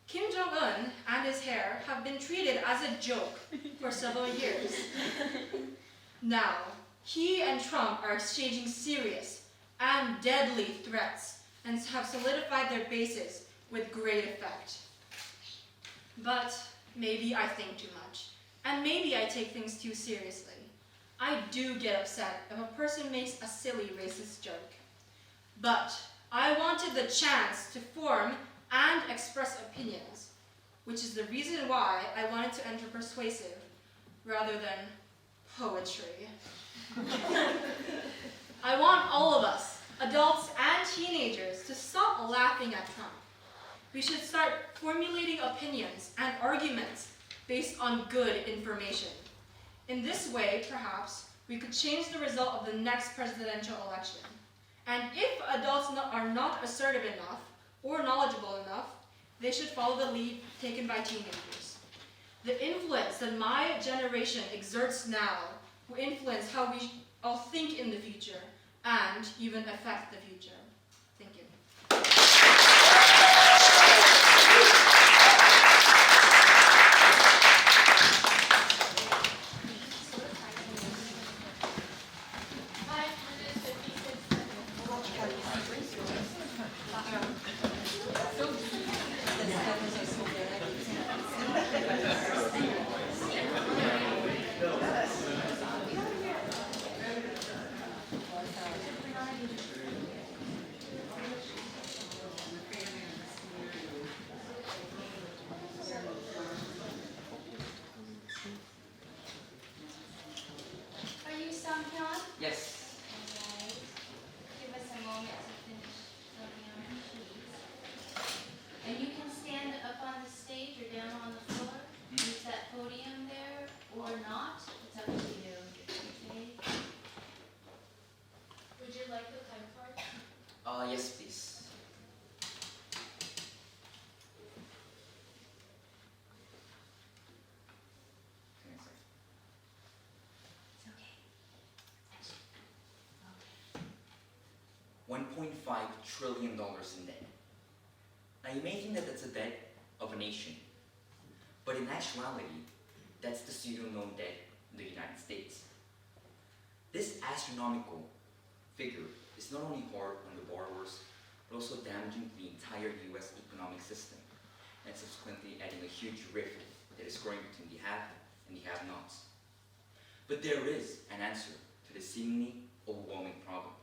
S7: Kim Jong-un and his hair have been treated as a joke for several years. Now, he and Trump are exchanging serious and deadly threats and have solidified their bases
S8: with great effect. But maybe I think too much, and maybe I take things too seriously. I do get upset if a person makes a silly racist joke. But I wanted the chance to form and express opinions, which is the reason why I wanted to enter Persuasive rather than poetry. I want all of us, adults and teenagers, to stop laughing at Trump. We should start formulating opinions and arguments based on good information. In this way, perhaps, we could change the result of the next presidential election. And if adults are not assertive enough or knowledgeable enough, they should follow the lead taken by teenagers. The influence that my generation exerts now will influence how we all think in the future and even affect the future. Thank you.
S2: Are you Samhyun?
S9: Yes.
S2: Alright. Give us a moment to finish filling out your sheets. And you can stand up on the stage or down on the floor. Use that podium there or not. It's up to you. Okay?
S1: Would you like the time card?
S9: Yes, please. Come here, sir.
S2: It's okay.
S9: $1.5 trillion in debt. Now you may think that that's a debt of a nation, but in actuality, that's the student loan debt in the United States. This astronomical figure is not only hard on the borrowers, but also damaging the entire US economic system, and subsequently adding a huge rift that is growing between the have and the have-nots. But there is an answer to this seemingly overwhelming problem.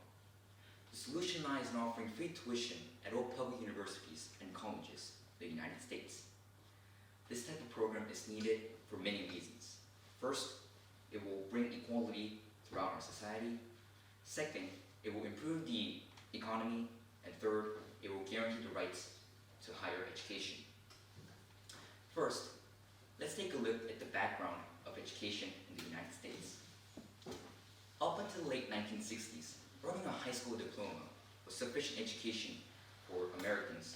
S9: The solution lies in offering free tuition at all public universities and colleges in the United States. This type of program is needed for many reasons. First, it will bring equality throughout our society. Second, it will improve the economy. And third, it will guarantee the rights to higher education. First, let's take a look at the background of education in the United States. Up until the late 1960s, earning a high school diploma was sufficient education for Americans,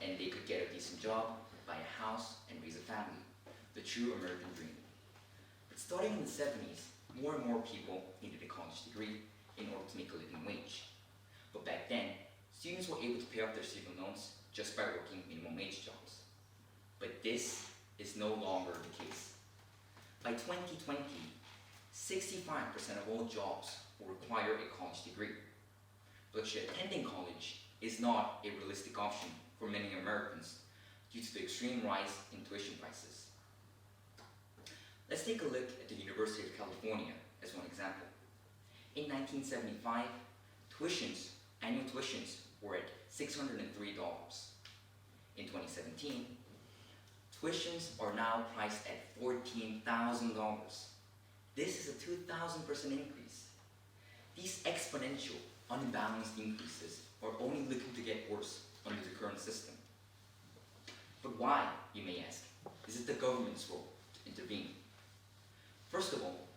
S9: and they could get a decent job, buy a house, and raise a family, the true American dream. But starting in the 70s, more and more people needed a college degree in order to make a living wage. But back then, students were able to pay off their student loans just by working minimum wage jobs. But this is no longer the case. By 2020, 65% of all jobs will require a college degree. But attending college is not a realistic option for many Americans due to the extreme rise in tuition prices. Let's take a look at the University of California as one example. In 1975, annual tuitions were at $603. In 2017, tuitions are now priced at $14,000. This is a 2,000% increase. These exponential, unbalanced increases are only looking to get worse under the current system. But why, you may ask, is it the government's role to intervene? First of all,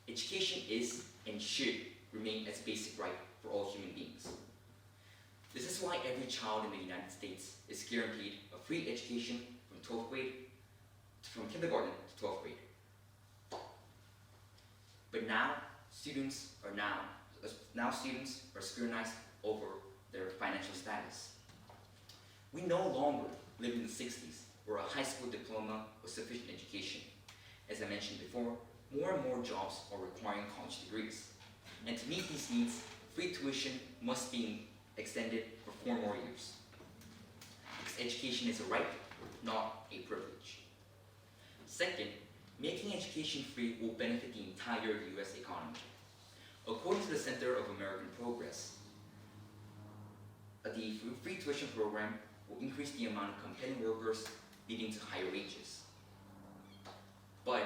S9: education is and should remain as basic right for all human beings. This is why every child in the United States is guaranteed a free education from kindergarten to 12th grade. But now students are scrutinized over their financial status. We no longer live in the 60s where a high school diploma was sufficient education. As I mentioned before, more and more jobs are requiring college degrees. And to meet these needs, free tuition must be extended for 4 more years. education is a right, not a privilege. Second, making education free will benefit the entire US economy. According to the Center of American Progress, the free tuition program will increase the amount of competent workers, leading to higher wages. But,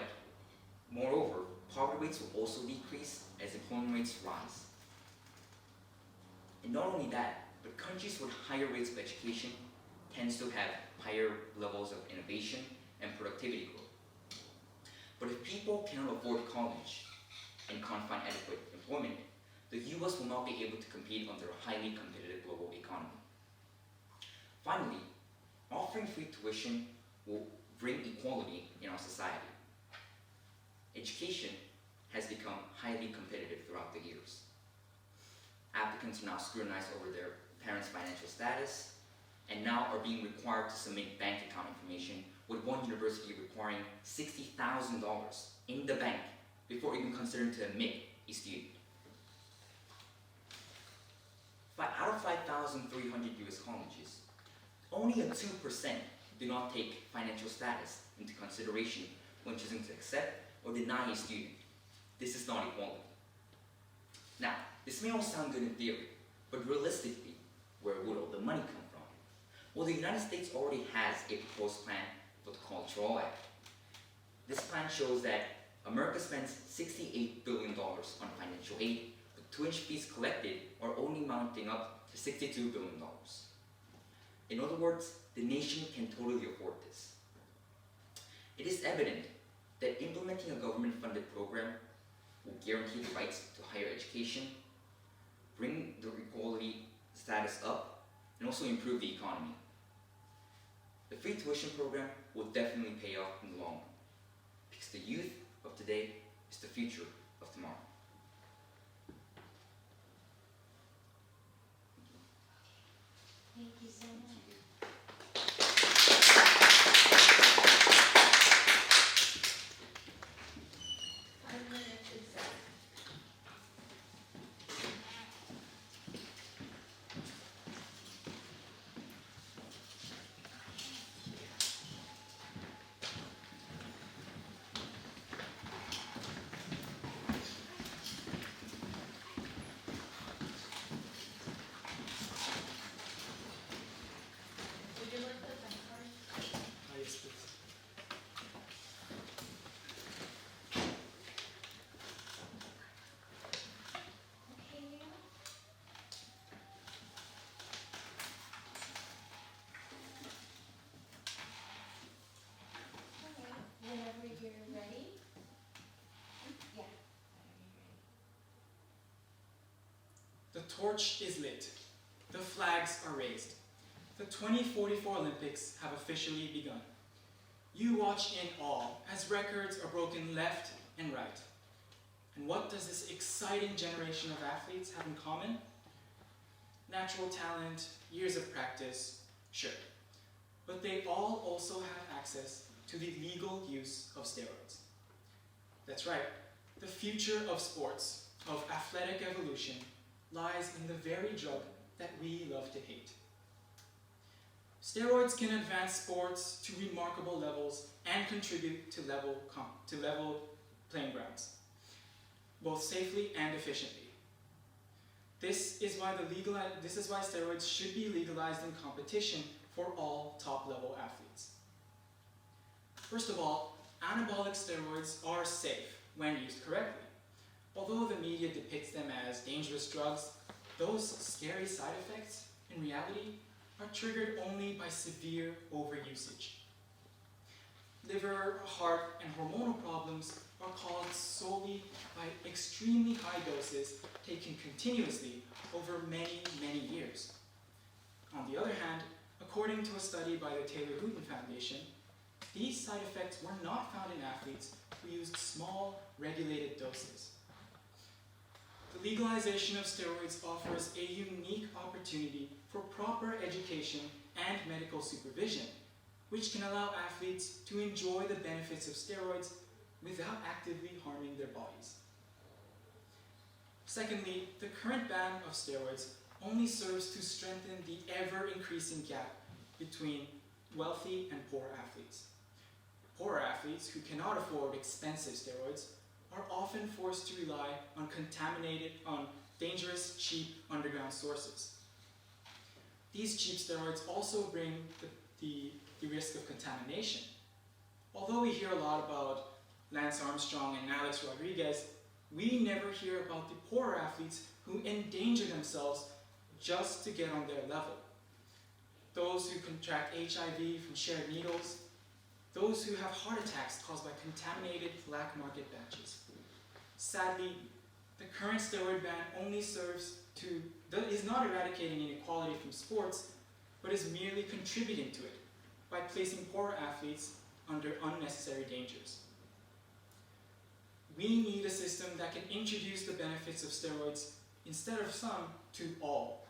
S9: moreover, poverty rates will also decrease as employment rates rise. And not only that, but countries with higher rates of education tends to have higher levels of innovation and productivity growth. But if people cannot afford college and can't find adequate employment, the US will not be able to compete under a highly competitive global economy. Finally, offering free tuition will bring equality in our society. Education has become highly competitive throughout the years. Applicants are now scrutinized over their parents' financial status, and now are being required to submit bank account information, with one university requiring $60,000 in the bank before even considering to admit a student. Out of 5,300 US colleges, only a 2% do not take financial status into consideration when choosing to accept or deny a student. This is not equality. Now, this may all sound good in theory, but realistically, where would all the money come from? Well, the United States already has a proposed plan for the College for All Act. This plan shows that America spends $68 billion on financial aid, but tuition fees collected are only mounting up to $62 billion. In other words, the nation can totally afford this. It is evident that implementing a government-funded program will guarantee the rights to higher education, bring the equality status up, and also improve the economy. The free tuition program will definitely pay off in the long run, because the youth of today is the future of tomorrow.
S2: Thank you so much. Would you like the pen card?
S10: Yes, please.
S2: Okay, Leo. Alright, whenever you're ready. Yeah, whenever you're ready.
S10: The torch is lit. The flags are raised. The 2044 Olympics have officially begun. You watch in awe as records are broken left and right. And what does this exciting generation of athletes have in common? Natural talent, years of practice, sure. But they all also have access to the legal use of steroids. That's right, the future of sports, of athletic evolution, lies in the very drug that we love to hate. Steroids can advance sports to remarkable levels and contribute to level playing grounds, both safely and efficiently. This is why steroids should be legalized in competition for all top-level athletes. First of all, anabolic steroids are safe when used correctly. Although the media depicts them as dangerous drugs, those scary side effects, in reality, are triggered only by severe overusage. Liver, heart, and hormonal problems are caused solely by extremely high doses taken continuously over many, many years. On the other hand, according to a study by the Taylor-Hooton Foundation, these side effects were not found in athletes who used small, regulated doses. The legalization of steroids offers a unique opportunity for proper education and medical supervision, which can allow athletes to enjoy the benefits of steroids without actively harming their bodies. Secondly, the current ban of steroids only serves to strengthen the ever-increasing gap between wealthy and poor athletes. Poorer athletes who cannot afford expensive steroids are often forced to rely on dangerous, cheap underground sources. These cheap steroids also bring the risk of contamination. Although we hear a lot about Lance Armstrong and Alex Rodriguez, we never hear about the poorer athletes who endanger themselves just to get on their level. Those who contract HIV from shared needles, those who have heart attacks caused by contaminated black market batches. Sadly, the current steroid ban only is not eradicating inequality from sports, but is merely contributing to it by placing poorer athletes under unnecessary dangers. We need a system that can introduce the benefits of steroids instead of some to all.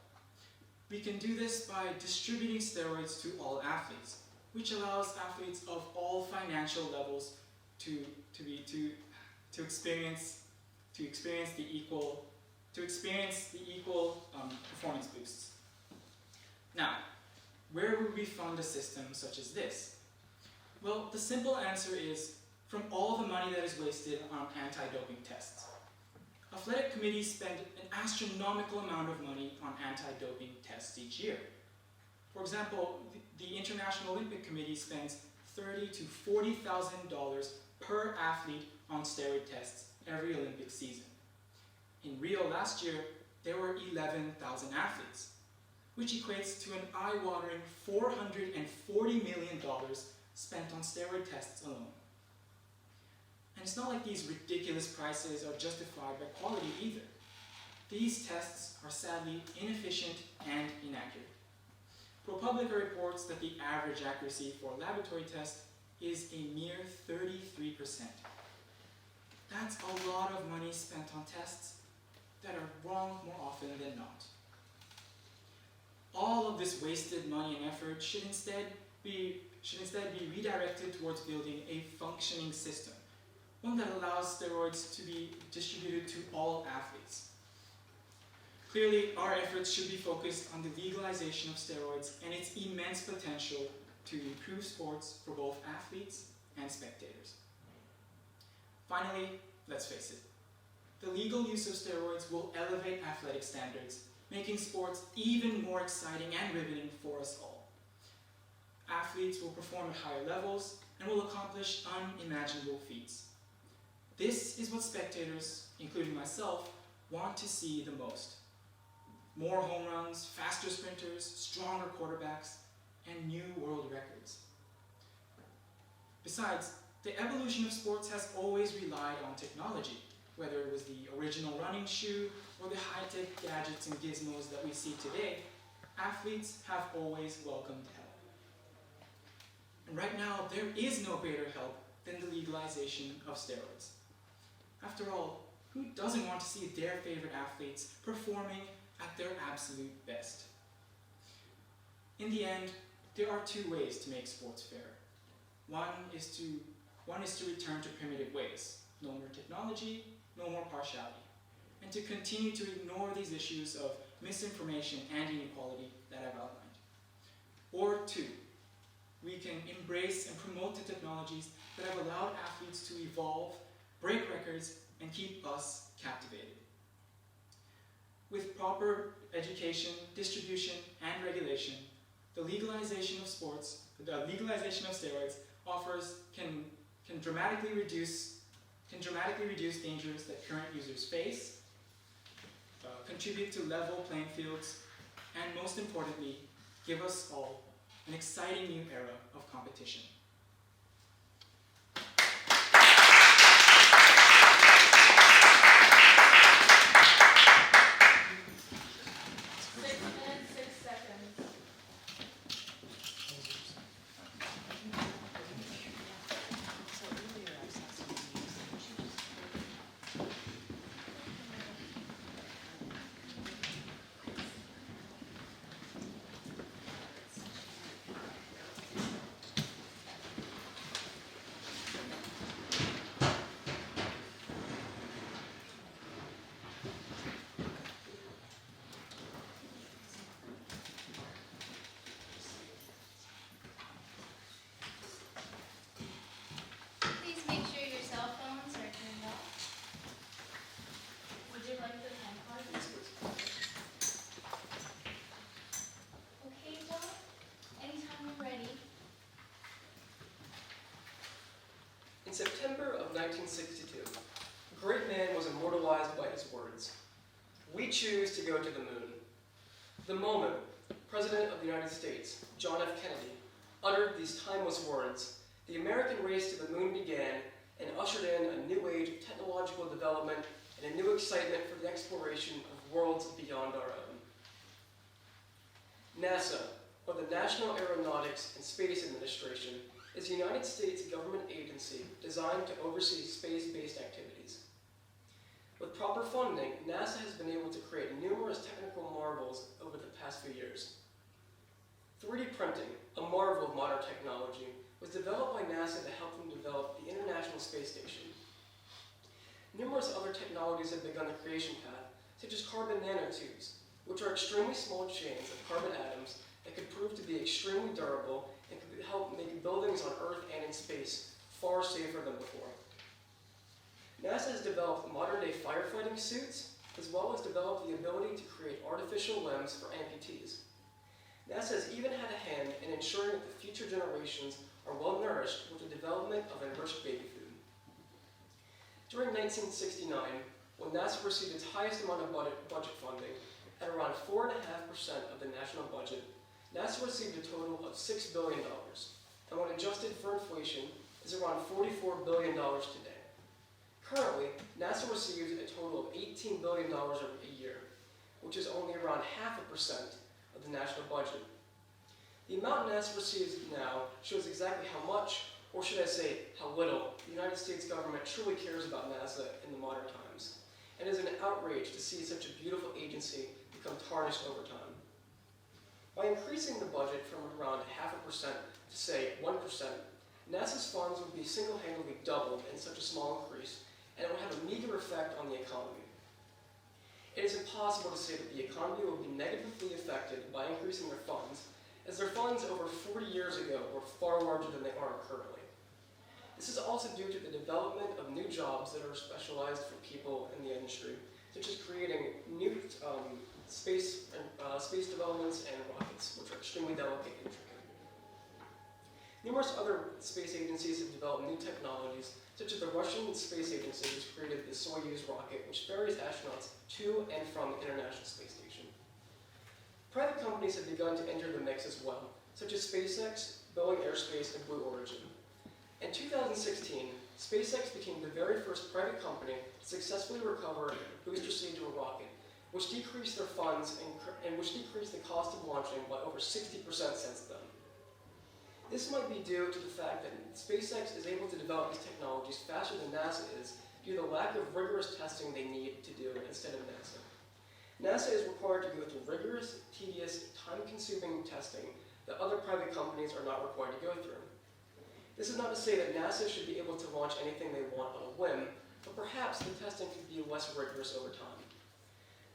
S10: We can do this by distributing steroids to all athletes, which allows athletes of all financial levels to experience the equal performance boosts. Now, where would we fund a system such as this? Well, the simple answer is from all the money that is wasted on anti-doping tests. Athletic committees spend an astronomical amount of money on anti-doping tests each year. For example, the International Olympic Committee spends $30,000 to $40,000 per athlete on steroid tests every Olympic season. In Rio last year, there were 11,000 athletes, which equates to an eye-watering $440 million spent on steroid tests alone. And it's not like these ridiculous prices are justified by quality either. These tests are sadly inefficient and inaccurate. ProPublica reports that the average accuracy for a laboratory test is a mere 33%. That's a lot of money spent on tests that are wrong more often than not. All of this wasted money and effort should instead be redirected towards building a functioning system, one that allows steroids to be distributed to all athletes. Clearly, our efforts should be focused on the legalization of steroids and its immense potential to improve sports for both athletes and spectators. Finally, let's face it, the legal use of steroids will elevate athletic standards, making sports even more exciting and riveting for us all. Athletes will perform at higher levels and will accomplish unimaginable feats. This is what spectators, including myself, want to see the most. More home runs, faster sprinters, stronger quarterbacks, and new world records. Besides, the evolution of sports has always relied on technology, whether it was the original running shoe or the high-tech gadgets and gizmos that we see today. Athletes have always welcomed help. And right now, there is no greater help than the legalization of steroids. After all, who doesn't want to see their favorite athletes performing at their absolute best? In the end, there are two ways to make sports fair. One is to return to primitive ways. No more technology, no more partiality. And to continue to ignore these issues of misinformation and inequality that I've outlined. Or two, we can embrace and promote the technologies that have allowed athletes to evolve, break records, and keep us captivated. With proper education, distribution, and regulation, the legalization of steroids can dramatically reduce dangers that current users face, contribute to level playing fields, and most importantly, give us all an exciting new era of competition.
S11: 1962, a great man was immortalized by his words. We choose to go to the moon. The moment President of the United States, John F. Kennedy, uttered these timeless words, the American race to the moon began and ushered in a new age of technological development and a new excitement for the exploration of worlds beyond our own. NASA, or the National Aeronautics and Space Administration, is a United States government agency designed to oversee space-based activities. With proper funding, NASA has been able to create numerous technical marvels over the past few years. 3D printing, a marvel of modern technology, was developed by NASA to help them develop the International Space Station. Numerous other technologies have begun the creation path, such as carbon nanotubes, which are extremely small chains of carbon atoms that could prove to be extremely durable and could help make buildings on Earth and in space far safer than before. NASA has developed modern-day firefighting suits, as well as developed the ability to create artificial limbs for amputees. NASA has even had a hand in ensuring that the future generations are well nourished with the development of enriched baby food. During 1969, when NASA received its highest amount of budget funding, at around 4.5% of the national budget, NASA received a total of $6 billion, and when adjusted for inflation, is around $44 billion today. Currently, NASA receives a total of $18 billion a year, which is only around 0.5% of the national budget. The amount NASA receives now shows exactly how much, or should I say, how little, the United States government truly cares about NASA in the modern times. And it is an outrage to see such a beautiful agency become tarnished over time. By increasing the budget from around 0.5% to say 1%, NASA's funds would be single-handedly doubled in such a small increase, and it would have a meager effect on the economy. It is impossible to say that the economy will be negatively affected by increasing their funds, as their funds over 40 years ago were far larger than they are currently. This is also due to the development of new jobs that are specialized for people in the industry, such as creating new space developments and rockets, which are extremely delicate and intricate. Numerous other space agencies have developed new technologies, such as the Russian Space Agency, which created the Soyuz rocket, which ferries astronauts to and from the International Space Station. Private companies have begun to enter the mix as well, such as SpaceX, Boeing Aerospace, and Blue Origin. In 2016, SpaceX became the very first private company to successfully recover a booster stage of a rocket, which decreased their funds and which decreased the cost of launching by over 60% since then. This might be due to the fact that SpaceX is able to develop these technologies faster than NASA is due to the lack of rigorous testing they need to do instead of NASA. NASA is required to go through rigorous, tedious, time-consuming testing that other private companies are not required to go through. This is not to say that NASA should be able to launch anything they want on a whim, but perhaps the testing could be less rigorous over time.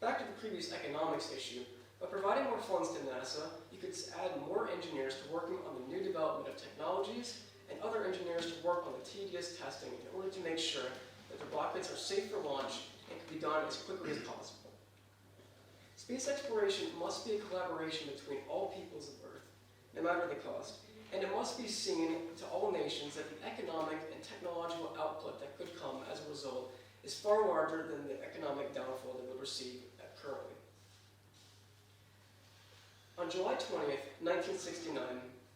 S11: Back to the previous economics issue, by providing more funds to NASA, you could add more engineers to working on the new development of technologies and other engineers to work on the tedious testing in order to make sure that the rockets are safe for launch and can be done as quickly as possible. Space exploration must be a collaboration between all peoples of Earth, no matter the cost, and it must be seen to all nations that the economic and technological output that could come as a result is far larger than the economic downfall they would receive currently. On July 20th, 1969,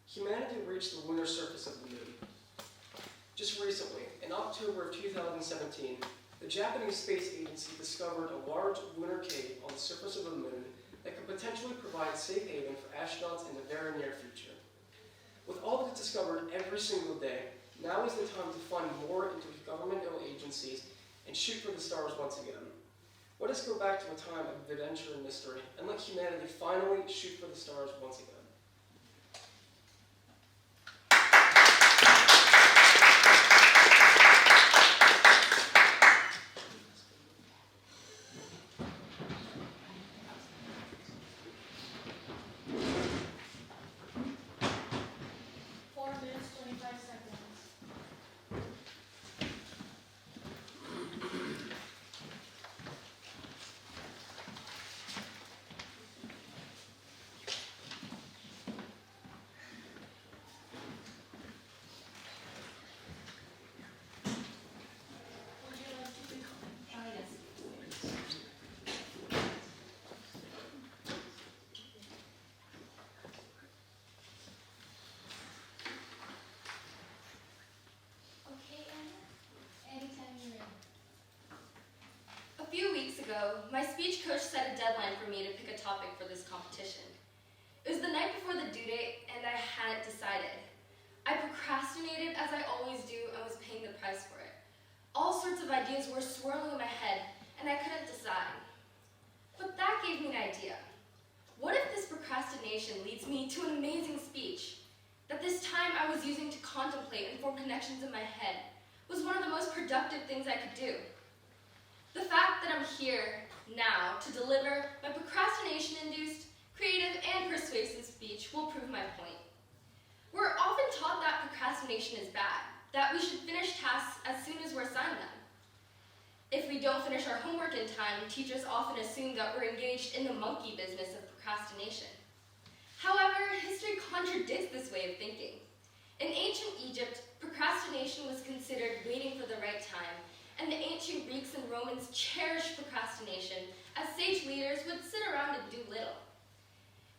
S11: humanity reached the lunar surface of the moon. Just recently, in October of 2017, the Japanese Space Agency discovered a large lunar cave on the surface of the moon that could potentially provide safe haven for astronauts in the very near future. With all that is discovered every single day, now is the time to fund more into governmental agencies and shoot for the stars once again. Let us go back to a time of adventure and mystery and let humanity finally shoot for the stars once again.
S3: ago, my speech coach set a deadline for me to pick a topic for this competition. It was the night before the due date, and I hadn't decided. I procrastinated, as I always do, and was paying the price for it. All sorts of ideas were swirling in my head, and I couldn't decide. But that gave me an idea. What if this procrastination leads me to an amazing speech? That this time I was using to contemplate and form connections in my head was one of the most productive things I could do. The fact that I'm here now to deliver my procrastination-induced, creative, and persuasive speech will prove my point. We're often taught that procrastination is bad, that we should finish tasks as soon as we're assigned them. If we don't finish our homework in time, teachers often assume that we're engaged in the monkey business of procrastination. However, history contradicts this way of thinking. In ancient Egypt, procrastination was considered waiting for the right time, and the ancient Greeks and Romans cherished procrastination as sage leaders would sit around and do little.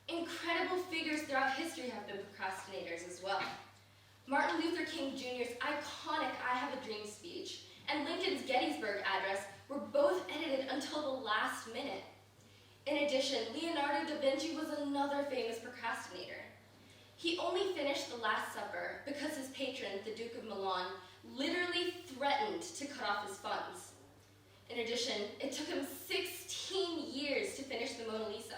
S3: Incredible figures throughout history have been procrastinators as well. Martin Luther King Jr.'s iconic I Have a Dream speech and Lincoln's Gettysburg Address were both edited until the last minute. In addition, Leonardo da Vinci was another famous procrastinator. He only finished The Last Supper because his patron, the Duke of Milan, literally threatened to cut off his funds. In addition, it took him 16 years to finish the Mona Lisa,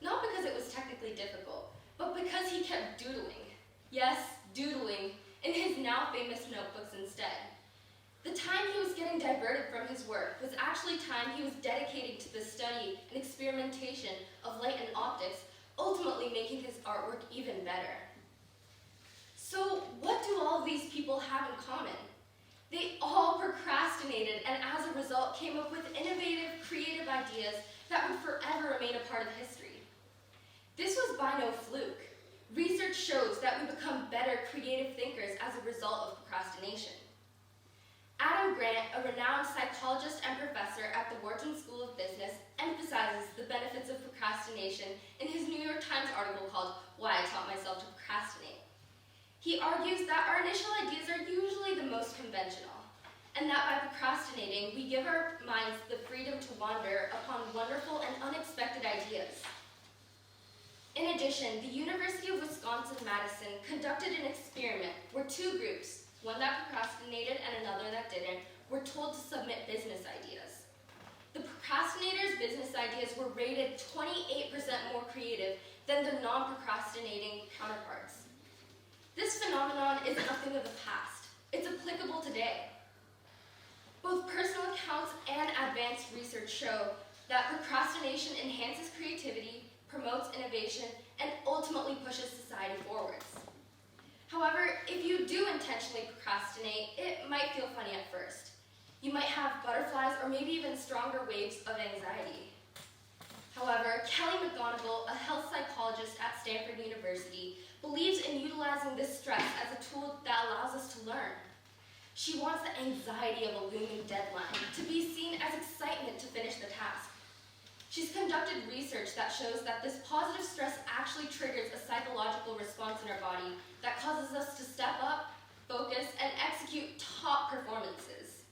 S3: not because it was technically difficult, but because he kept doodling. Yes, doodling in his now famous notebooks instead. The time he was getting diverted from his work was actually time he was dedicating to the study and experimentation of light and optics, ultimately making his artwork even better. So what do all of these people have in common? They all procrastinated and as a result came up with innovative, creative ideas that would forever remain a part of history. This was by no fluke. Research shows that we become better creative thinkers as a result of procrastination. Adam Grant, a renowned psychologist and professor at the Wharton School of Business, emphasizes the benefits of procrastination in his New York Times article called Why I Taught Myself to Procrastinate. He argues that our initial ideas are usually the most conventional, and that by procrastinating, we give our minds the freedom to wander upon wonderful and unexpected ideas. In addition, the University of Wisconsin-Madison conducted an experiment where two groups, one that procrastinated and another that didn't, were told to submit business ideas. The procrastinators' business ideas were rated 28% more creative than their non-procrastinating counterparts. This phenomenon is nothing of the past. It's applicable today. Both personal accounts and advanced research show that procrastination enhances creativity, promotes innovation, and ultimately pushes society forwards. However, if you do intentionally procrastinate, it might feel funny at first. You might have butterflies or maybe even stronger waves of anxiety. However, Kelly McGonigal, a health psychologist at Stanford University, believes in utilizing this stress as a tool that allows us to learn. She wants the anxiety of a looming deadline to be seen as excitement to finish the task. She's conducted research that shows that this positive stress actually triggers a psychological response in our body that causes us to step up, focus, and execute top performances.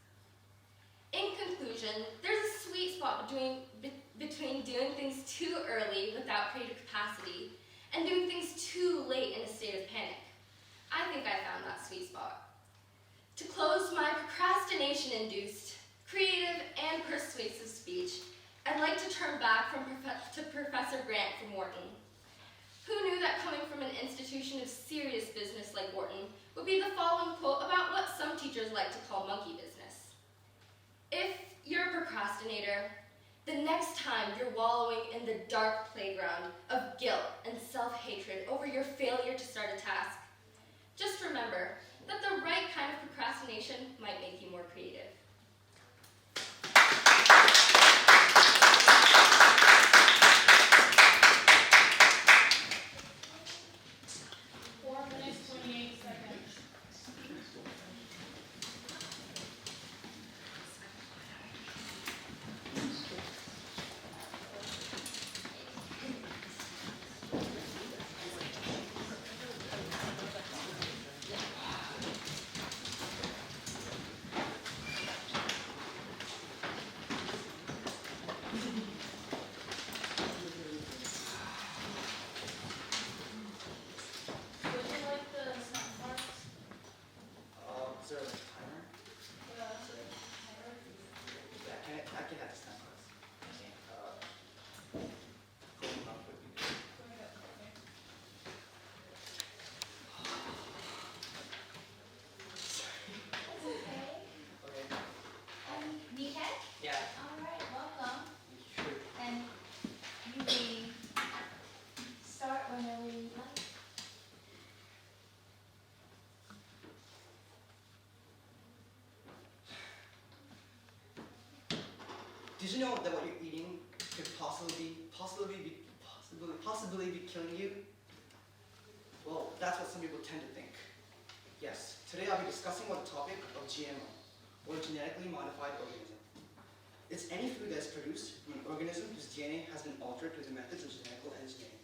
S3: In conclusion, there's a sweet spot between doing things too early without creative capacity and doing things too late in a state of panic. I think I found that sweet spot. To close my procrastination-induced, creative, and persuasive speech, I'd like to turn back to Professor Grant from Wharton. Who knew that coming from an institution of serious business like Wharton would be the following quote about what some teachers like to call monkey business. If you're a procrastinator, the next time you're wallowing in the dark playground of guilt and self-hatred over your failure to start a task, just remember that the right kind of procrastination might make you more creative.
S12: Did you know that what you're eating could possibly be killing you? Well, that's what some people tend to think. Yes, today I'll be discussing the topic of GMO, or genetically modified organism. It's any food that's produced from an organism whose DNA has been altered through the methods of genetic engineering.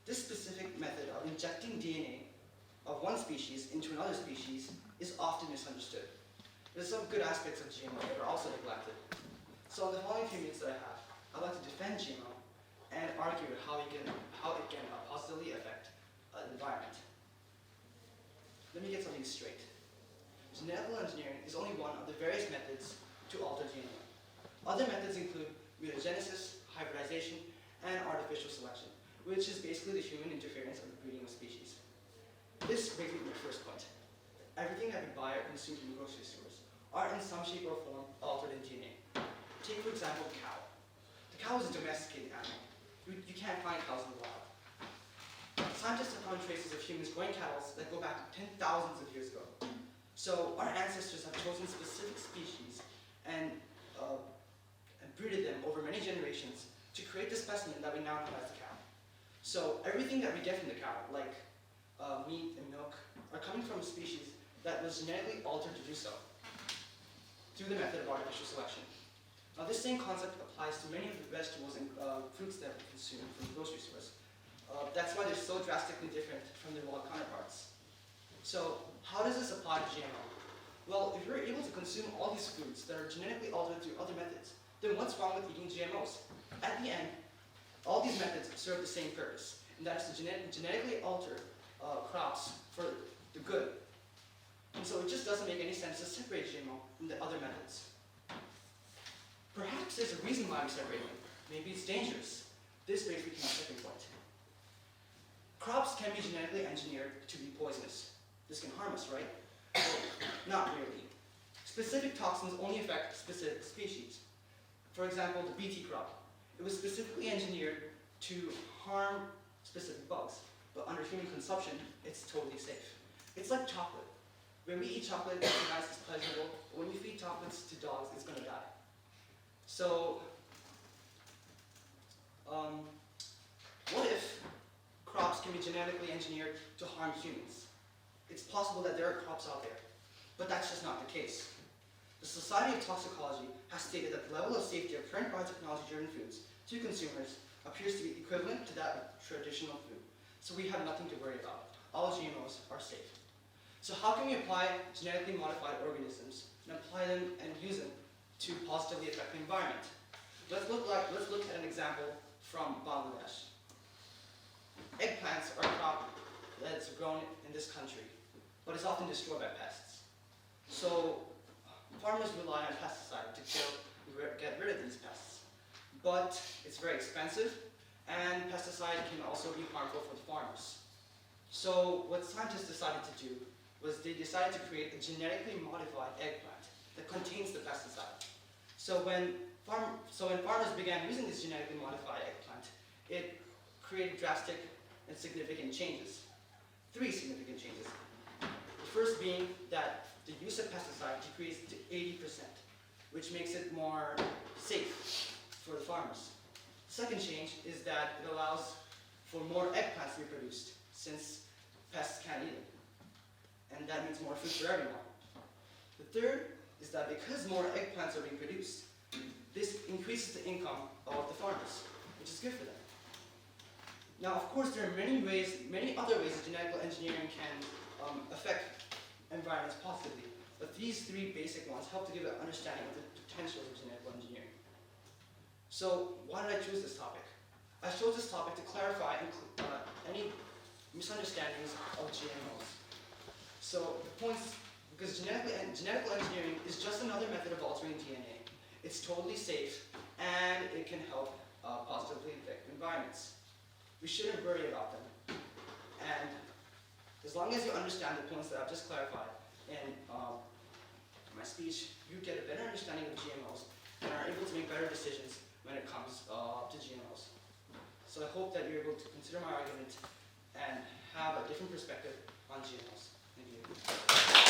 S12: This specific method of injecting DNA of one species into another species is often misunderstood. There's some good aspects of GMO that are also neglected. So in the following few minutes that I have, I'd like to defend GMO and argue how it can positively affect the environment. Let me get something straight. Genetic engineering is only one of the various methods to alter GMO. Other methods include mutagenesis, hybridization, and artificial selection, which is basically the human interference of the breeding of species. This brings me to my first point. Everything that we buy or consume from grocery stores are in some shape or form altered in DNA. Take, for example, the cow. The cow is a domesticated animal. You can't find cows in the wild. Scientists have found traces of humans growing cattle that go back to thousands of years ago. So our ancestors have chosen specific species and breeded them over many generations to create the specimen that we now know as the cow. So everything that we get from the cow, like meat and milk, are coming from a species that was genetically altered to do so through the method of artificial selection. Now, this same concept applies to many of the vegetables and fruits that we consume from grocery stores. That's why they're so drastically different from their wild counterparts. So, how does this apply to GMO? Well, if you're able to consume all these foods that are genetically altered through other methods, then what's wrong with eating GMOs? At the end, all these methods serve the same purpose, and that is to genetically alter crops for the good. And so it just doesn't make any sense to separate GMO from the other methods. Perhaps there's a reason why we separate them. Maybe it's dangerous. This brings me to my second point. Crops can be genetically engineered to be poisonous. This can harm us, right? Well, not really. Specific toxins only affect specific species. For example, the BT crop. It was specifically engineered to harm specific bugs, but under human consumption, it's totally safe. It's like chocolate. When we eat chocolate, it's nice, it's pleasurable, but when you feed chocolates to dogs, it's going to die. So, what if crops can be genetically engineered to harm humans? It's possible that there are crops out there, but that's just not the case. The Society of Toxicology has stated that the level of safety of current biotechnology-driven foods to consumers appears to be equivalent to that of traditional food. So we have nothing to worry about. All GMOs are safe. So how can we apply genetically modified organisms and apply them and use them to positively affect the environment? Let's look at an example from Bangladesh. Eggplants are a crop that's grown in this country, but it's often destroyed by pests. So farmers rely on pesticides to get rid of these pests. But it's very expensive, and pesticide can also be harmful for the farmers. So what scientists decided to do was they decided to create a genetically modified eggplant that contains the pesticide. So when farmers began using this genetically modified eggplant, it created drastic and significant changes. 3 significant changes. The first being that the use of pesticide decreased to 80%, which makes it more safe for the farmers. The second change is that it allows for more eggplants to be produced, since pests can't eat them. And that means more food for everyone. The third is that because more eggplants are being produced, this increases the income of the farmers, which is good for them. Now, of course, there are many other ways that genetic engineering can affect environments positively, but these 3 basic ones help to give an understanding of the potential of genetic engineering. So, why did I choose this topic? I chose this topic to clarify any misunderstandings of GMOs. So, the points, because genetic engineering is just another method of altering DNA. It's totally safe, and it can help positively affect environments. We shouldn't worry about them. And as long as you understand the points that I've just clarified in my speech, you get a better understanding of GMOs and are able to make better decisions when it comes to GMOs. So I hope that you're able to consider my argument and have a different perspective on GMOs. Thank you.